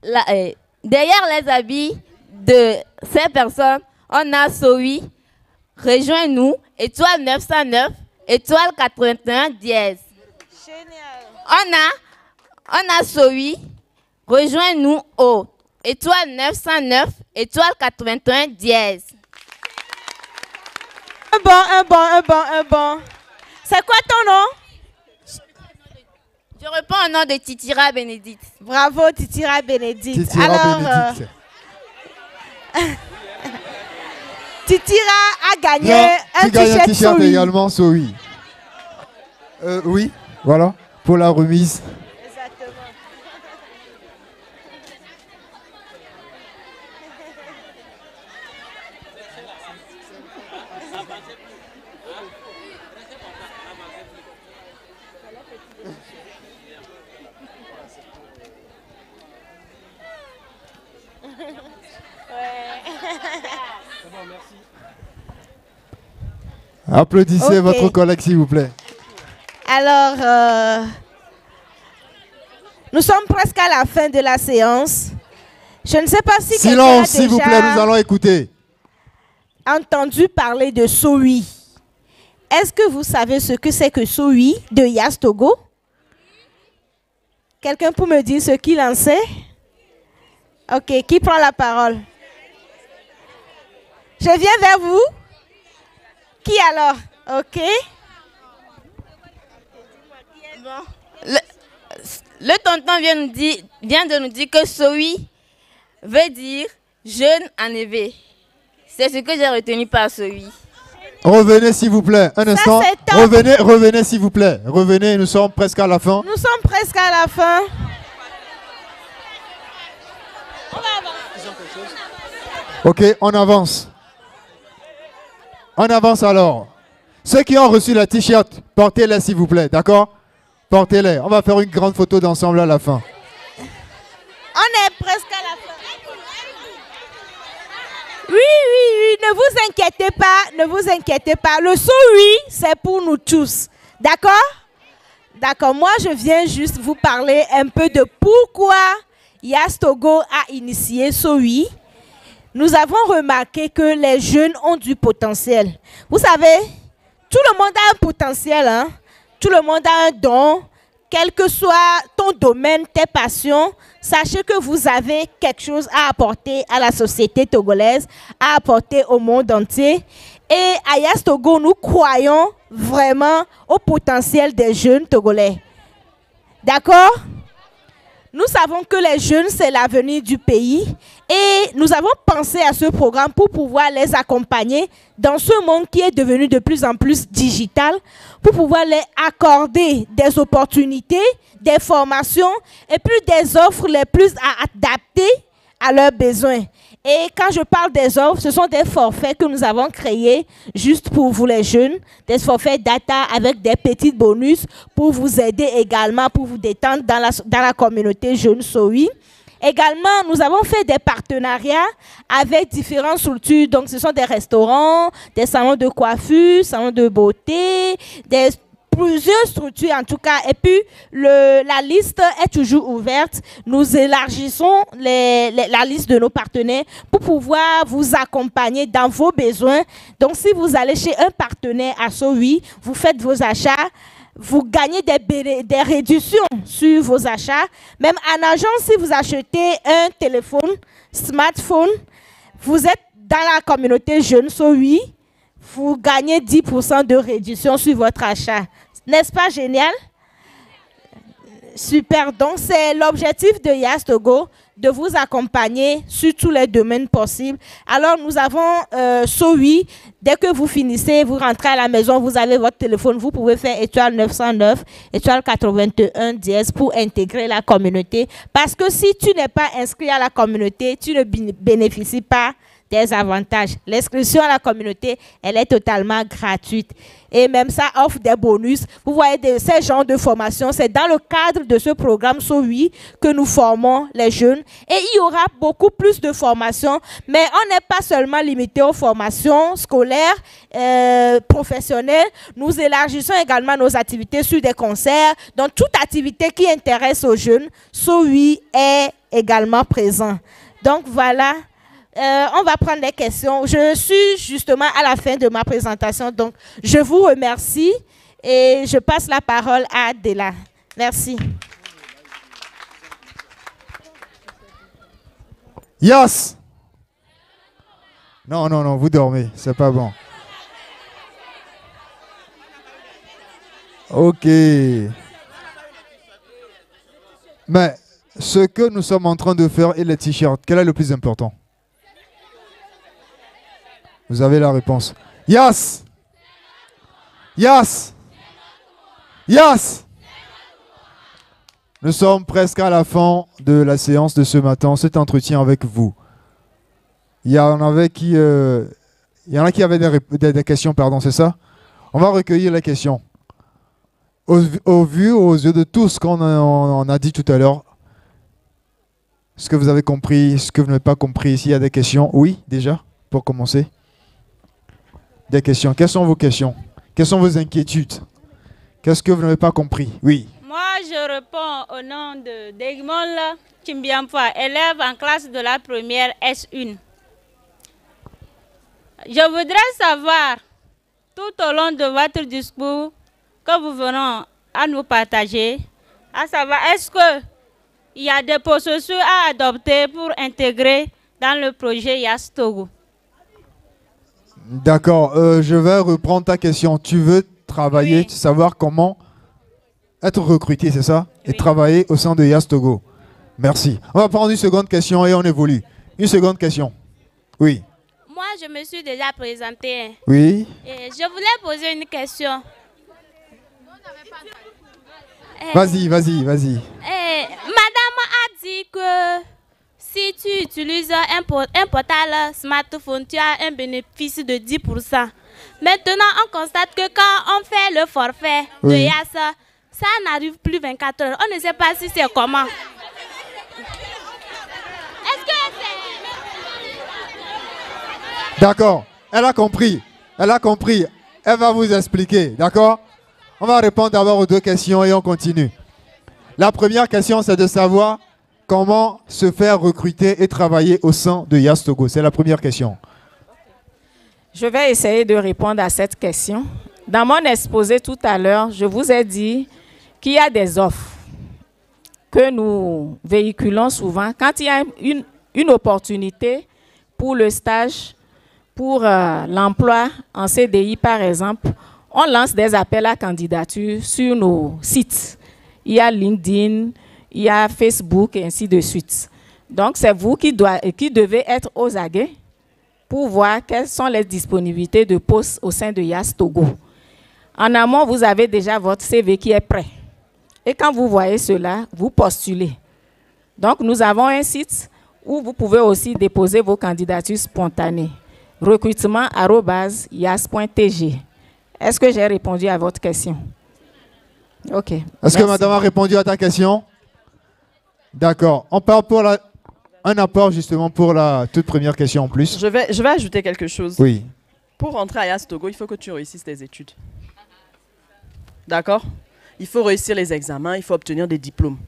les habits de ces personnes, on a Sowi, rejoins-nous, étoile 909, étoile 81, dièse. On a Sowi, rejoins-nous au étoile 909, étoile 81, dièse. Un bon. C'est quoi ton nom? Je réponds au nom de Titira Bénédicte. Bravo, Titira Bénédicte. Titira Alors, Bénédicte. Titira a gagné Non, un tu gagnes un t-shirt t-shirt Sowi. également, Sowi. Oui, voilà, pour la remise. Applaudissez Ok. votre collègue, s'il vous plaît. Alors, nous sommes presque à la fin de la séance. Je ne sais pas si quelqu'un a Silence, s'il vous plaît, nous allons écouter. entendu parler de Sowi. Est-ce que vous savez ce que c'est que Sowi de Yas Togo? Quelqu'un peut me dire ce qu'il en sait? Ok, qui prend la parole? Je viens vers vous. Qui alors? Ok. Le tonton vient de nous dire que Sowi veut dire jeune enlevé. C'est ce que j'ai retenu par Sowi. Revenez, s'il vous plaît, un instant. c'est top. Revenez, s'il vous plaît. Revenez, nous sommes presque à la fin. Nous sommes presque à la fin. Ok, on avance. On avance alors. Ceux qui ont reçu la t-shirt, portez-les, s'il vous plaît, d'accord? Portez-les. On va faire une grande photo d'ensemble à la fin. On est presque à la fin. Oui, ne vous inquiétez pas, Le Sowi, c'est pour nous tous. D'accord? D'accord, moi je viens juste vous parler un peu de pourquoi Yas Togo a initié Sowi. Nous avons remarqué que les jeunes ont du potentiel. Vous savez, tout le monde a un potentiel, hein? Tout le monde a un don. Quel que soit ton domaine, tes passions, sachez que vous avez quelque chose à apporter à la société togolaise, à apporter au monde entier. Et à Yas Togo, nous croyons vraiment au potentiel des jeunes togolais. D'accord? Nous savons que les jeunes, c'est l'avenir du pays et nous avons pensé à ce programme pour pouvoir les accompagner dans ce monde qui est devenu de plus en plus digital, pour pouvoir les accorder des opportunités, des formations et puis des offres les plus adaptées à leurs besoins. Et quand je parle des offres, ce sont des forfaits que nous avons créés juste pour vous les jeunes, des forfaits data avec des petits bonus pour vous aider également, pour vous détendre dans la communauté jeune SOWI. Également, nous avons fait des partenariats avec différentes structures. Donc, ce sont des restaurants, des salons de coiffure, salons de beauté, plusieurs structures en tout cas. Et puis, la liste est toujours ouverte. Nous élargissons la liste de nos partenaires pour pouvoir vous accompagner dans vos besoins. Donc, si vous allez chez un partenaire à SOWI, vous faites vos achats, vous gagnez des réductions sur vos achats. Même en agence, si vous achetez un téléphone, smartphone, vous êtes dans la communauté jeune SOWI, vous gagnez 10% de réduction sur votre achat. N'est-ce pas génial? Super. Donc, c'est l'objectif de YAS Togo, de vous accompagner sur tous les domaines possibles. Alors, nous avons SOWI. Dès que vous finissez, vous rentrez à la maison, vous avez votre téléphone, vous pouvez faire étoile 909, étoile 81 dièse pour intégrer la communauté. Parce que si tu n'es pas inscrit à la communauté, tu ne bénéficies pas des avantages. L'inscription à la communauté, elle est totalement gratuite. Et même ça offre des bonus. Vous voyez, ces genres de formation, c'est dans le cadre de ce programme SOWI que nous formons les jeunes. Et il y aura beaucoup plus de formations, mais on n'est pas seulement limité aux formations scolaires, professionnelles. Nous élargissons également nos activités sur des concerts. Donc, toute activité qui intéresse aux jeunes, SOWI est également présent. Donc, voilà. On va prendre des questions. Je suis justement à la fin de ma présentation, donc je vous remercie et je passe la parole à Adela. Merci. Yes. Non, non, non, vous dormez, c'est pas bon. Ok. Mais ce que nous sommes en train de faire et les t-shirts, quel est le plus important? Vous avez la réponse. Yes! Yes! Yes! Nous sommes presque à la fin de la séance de ce matin, cet entretien avec vous. Il y en a qui avaient des questions, pardon, c'est ça? On va recueillir les questions. Aux yeux de tout ce qu'on a dit tout à l'heure, ce que vous avez compris, ce que vous n'avez pas compris, s'il y a des questions, oui, déjà, pour commencer. Des questions. Quelles sont vos questions? Quelles sont vos inquiétudes? Qu'est-ce que vous n'avez pas compris? Oui. Moi, je réponds au nom de Degmol Chimbiampa, élève en classe de la première S1. Je voudrais savoir, tout au long de votre discours que vous venez à nous partager, à savoir, est-ce qu'il y a des processus à adopter pour intégrer dans le projet YAS Togo? D'accord, je vais reprendre ta question. Tu veux travailler, oui, savoir comment être recruté, c'est ça? Oui. Et travailler au sein de YAS Togo. Merci. On va prendre une seconde question et on évolue. Une seconde question. Oui. Moi, je me suis déjà présentée. Oui. Et je voulais poser une question. Vas-y. Madame a dit que si tu utilises un portable smartphone, tu as un bénéfice de 10%. Maintenant, on constate que quand on fait le forfait de YAS, ça n'arrive plus 24 heures. On ne sait pas si c'est comment. Est-ce que c'est... D'accord, elle a compris. Elle va vous expliquer, d'accord? On va répondre d'abord aux deux questions et on continue. La première question, c'est de savoir comment se faire recruter et travailler au sein de YAS Togo? C'est la première question. Je vais essayer de répondre à cette question. Dans mon exposé tout à l'heure, je vous ai dit qu'il y a des offres que nous véhiculons souvent. Quand il y a une opportunité pour le stage, pour l'emploi en CDI par exemple, on lance des appels à candidature sur nos sites. Il y a LinkedIn, il y a Facebook et ainsi de suite. Donc, c'est vous qui devez être aux aguets pour voir quelles sont les disponibilités de postes au sein de YAS Togo. En amont, vous avez déjà votre CV qui est prêt. Et quand vous voyez cela, vous postulez. Donc, nous avons un site Ou vous pouvez aussi déposer vos candidatures spontanées. recrutement@yas.tg. Est-ce que j'ai répondu à votre question? Ok. Est-ce que madame a répondu à ta question? D'accord. On part pour un apport justement pour la toute première question en plus. Je vais ajouter quelque chose. Oui. Pour rentrer à YAS Togo, il faut que tu réussisses tes études. D'accord? Il faut réussir les examens, il faut obtenir des diplômes.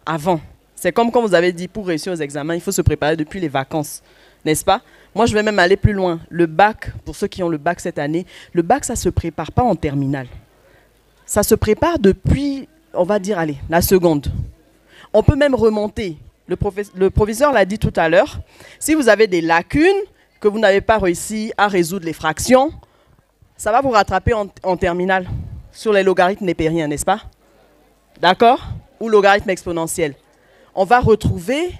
Avant. C'est comme quand vous avez dit, pour réussir aux examens, il faut se préparer depuis les vacances. N'est-ce pas? Moi, je vais même aller plus loin. Le bac, pour ceux qui ont le bac cette année, le bac, ça ne se prépare pas en terminale. Ça se prépare depuis, on va dire, allez, la seconde. On peut même remonter. Le proviseur l'a dit tout à l'heure. Si vous avez des lacunes, que vous n'avez pas réussi à résoudre les fractions, ça va vous rattraper en terminale sur les logarithmes népériens, n'est-ce pas? D'accord? Ou logarithme exponentiel. On va retrouver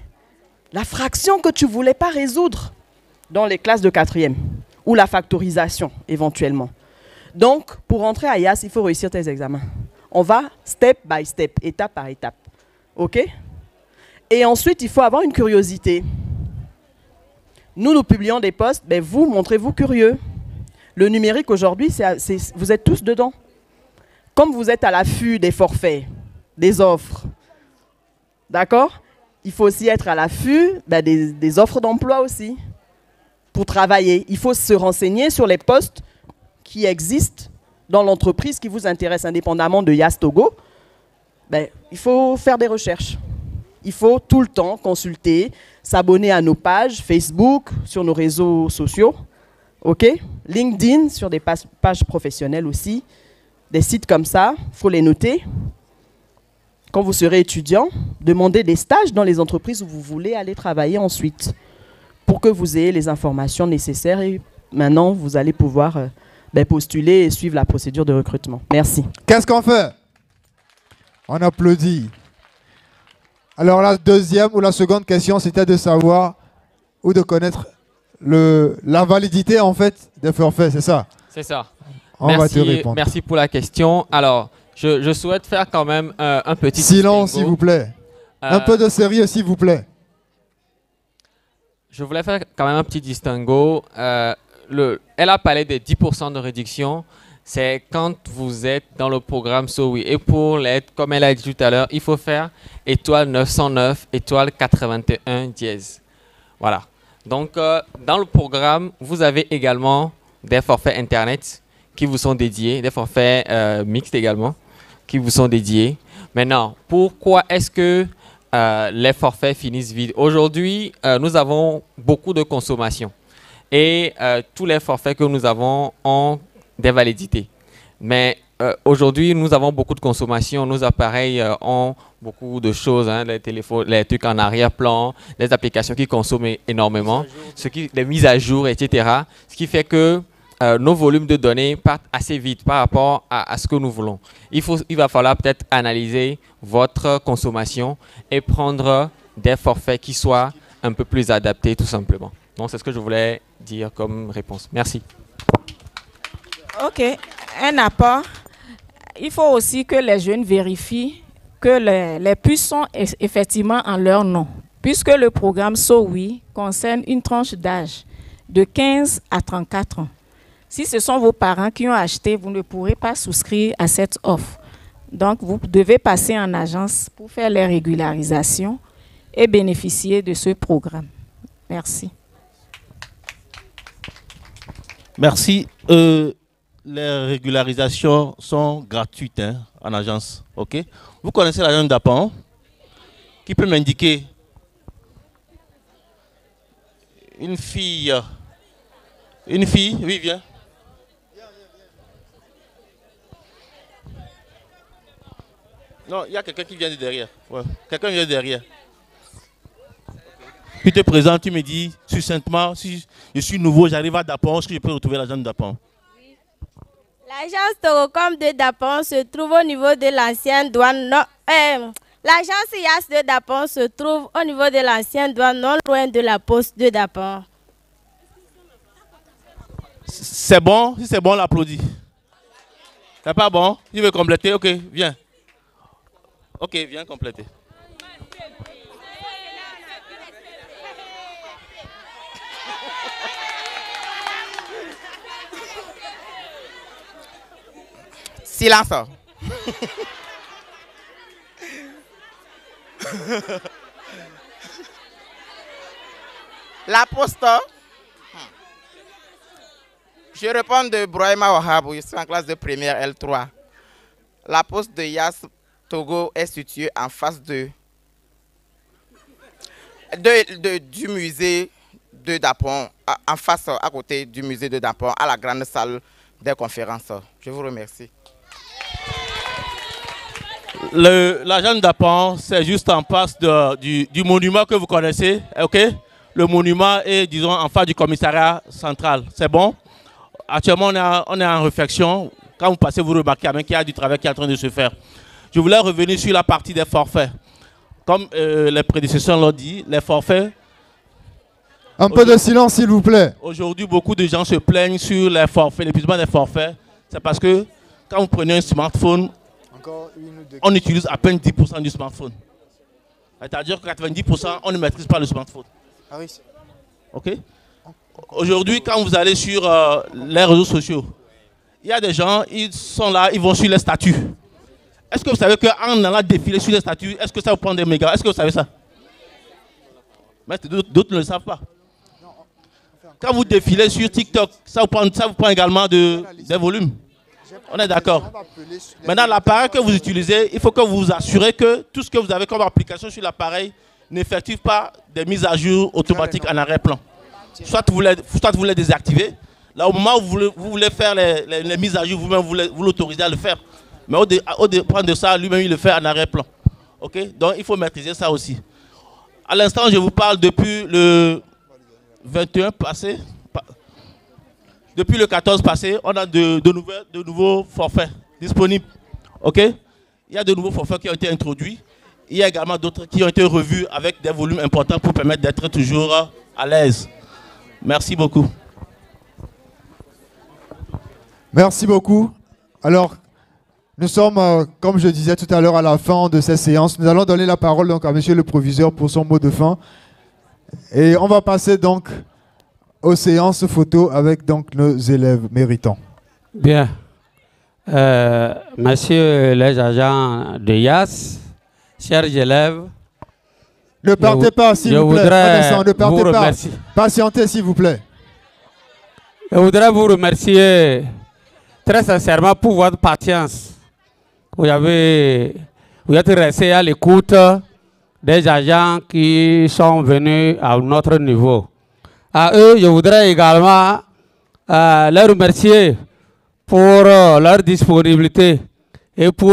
la fraction que tu ne voulais pas résoudre dans les classes de 4e, ou la factorisation éventuellement. Donc, pour rentrer à YAS, il faut réussir tes examens. On va step by step, étape par étape. OK? Et ensuite, il faut avoir une curiosité. Nous publions des postes, mais vous, montrez-vous curieux. Le numérique aujourd'hui, vous êtes tous dedans. Comme vous êtes à l'affût des forfaits, des offres, d'accord? Il faut aussi être à l'affût des offres d'emploi aussi. Pour travailler, il faut se renseigner sur les postes qui existent dans l'entreprise qui vous intéresse, indépendamment de YAS Togo. Il faut faire des recherches. Il faut tout le temps consulter, s'abonner à nos pages Facebook, sur nos réseaux sociaux, OK? LinkedIn, sur des pages professionnelles aussi. Des sites comme ça, il faut les noter. Quand vous serez étudiant, demandez des stages dans les entreprises où vous voulez aller travailler ensuite, pour que vous ayez les informations nécessaires et maintenant, vous allez pouvoir postuler et suivre la procédure de recrutement. Merci. Qu'est-ce qu'on fait? On applaudit. Alors la deuxième ou la seconde question, c'était de savoir ou de connaître la validité en fait des forfaits, c'est ça? C'est ça. On va te répondre. Merci pour la question. Alors, je souhaite faire quand même un petit silence, s'il vous plaît. Un peu de sérieux, s'il vous plaît. Je voulais faire quand même un petit distinguo. Elle a parlé des 10% de réduction. C'est quand vous êtes dans le programme SOWI. Et pour l'être, comme elle a dit tout à l'heure, il faut faire étoile 909, étoile 81 dièse. Voilà. Donc, dans le programme, vous avez également des forfaits Internet qui vous sont dédiés, des forfaits mixtes également qui vous sont dédiés. Maintenant, pourquoi est-ce que les forfaits finissent vides? Aujourd'hui, nous avons beaucoup de consommation et tous les forfaits que nous avons ont des validités. Mais aujourd'hui, nous avons beaucoup de consommation. Nos appareils ont beaucoup de choses, hein, les téléphones, les trucs en arrière-plan, les applications qui consomment énormément, les mises à jour, etc. Ce qui fait que nos volumes de données partent assez vite par rapport à ce que nous voulons. Il va falloir peut-être analyser votre consommation et prendre des forfaits qui soient un peu plus adaptés, tout simplement. Donc, c'est ce que je voulais dire comme réponse. Merci. OK. Un apport. Il faut aussi que les jeunes vérifient que les puces sont effectivement en leur nom, puisque le programme SOWI concerne une tranche d'âge de 15 à 34 ans. Si ce sont vos parents qui ont acheté, vous ne pourrez pas souscrire à cette offre. Donc, vous devez passer en agence pour faire les régularisations et bénéficier de ce programme. Merci. Merci. Les régularisations sont gratuites en agence. OK? Vous connaissez l'agence d'Appan? Qui peut m'indiquer? Une fille. Une fille? Oui, viens. Non, il y a quelqu'un qui vient de derrière. Ouais. Quelqu'un vient de derrière. Tu te présentes, tu me dis succinctement, si je suis nouveau, j'arrive à Dapon, est-ce que je peux retrouver l'agence Dapon? L'agence Torocom de Dapon se trouve au niveau de l'ancienne douane. L'agence YAS de Dapon se trouve au niveau de l'ancienne douane, non loin de la poste de Dapon. C'est bon? Si c'est bon, on l'applaudit. C'est pas bon? Tu veux compléter? Ok, viens. Ok, viens compléter. Silence. La poste. Je réponds de Brahima Wahabou, je suis en classe de première L3. La poste de Yas Togo est située en face du musée de Dapon, en face, à côté du musée de Dapon, à la grande salle des conférences. Je vous remercie. L'agent de Dapon, c'est juste en face du monument que vous connaissez, ok? Le monument est, disons, en face du commissariat central. C'est bon? Actuellement, on est en réflexion. Quand vous passez, vous remarquez qu'il y a du travail qui est en train de se faire. Je voulais revenir sur la partie des forfaits. Comme les prédécesseurs l'ont dit, les forfaits... Un peu de silence, s'il vous plaît. Aujourd'hui, beaucoup de gens se plaignent sur les forfaits, l'épuisement des forfaits. C'est parce que quand vous prenez un smartphone, on utilise à peine 10% du smartphone. C'est-à-dire que 90%, on ne maîtrise pas le smartphone. Ah oui. Ok. Aujourd'hui, quand vous allez sur les réseaux sociaux, il y a des gens, ils sont là, ils vont sur les statuts. Est-ce que vous savez qu'en allant défiler sur les statuts, est-ce que ça vous prend des mégas? Est-ce que vous savez ça? Mais d'autres ne le savent pas. Quand vous défilez sur TikTok, ça vous prend également des volumes. On est d'accord. Maintenant, l'appareil que vous utilisez, il faut que vous vous assurez que tout ce que vous avez comme application sur l'appareil n'effectue pas des mises à jour automatiques en arrière-plan. Soit vous les désactivez. Là, au moment où vous voulez faire les mises à jour, vous-même, vous l'autorisez à le faire. Mais au dépend de ça, lui-même, il le fait en arrière-plan. Okay? Donc, il faut maîtriser ça aussi. À l'instant, je vous parle depuis le 21 passé. Depuis le 14 passé, on a de nouveaux forfaits disponibles. Okay? Il y a de nouveaux forfaits qui ont été introduits. Il y a également d'autres qui ont été revus avec des volumes importants pour permettre d'être toujours à l'aise. Merci beaucoup. Merci beaucoup. Alors, nous sommes, comme je disais tout à l'heure, à la fin de cette séance. Nous allons donner la parole donc, à monsieur le proviseur pour son mot de fin. Et on va passer donc aux séances photos avec donc, nos élèves méritants. Bien. Messieurs les agents de YAS, chers élèves, ne partez pas, s'il vous plaît. Ne partez pas. Patientez, s'il vous plaît. Je voudrais vous remercier très sincèrement pour votre patience. Vous êtes restés à l'écoute des agents qui sont venus à notre niveau. À eux, je voudrais également les remercier pour leur disponibilité et pour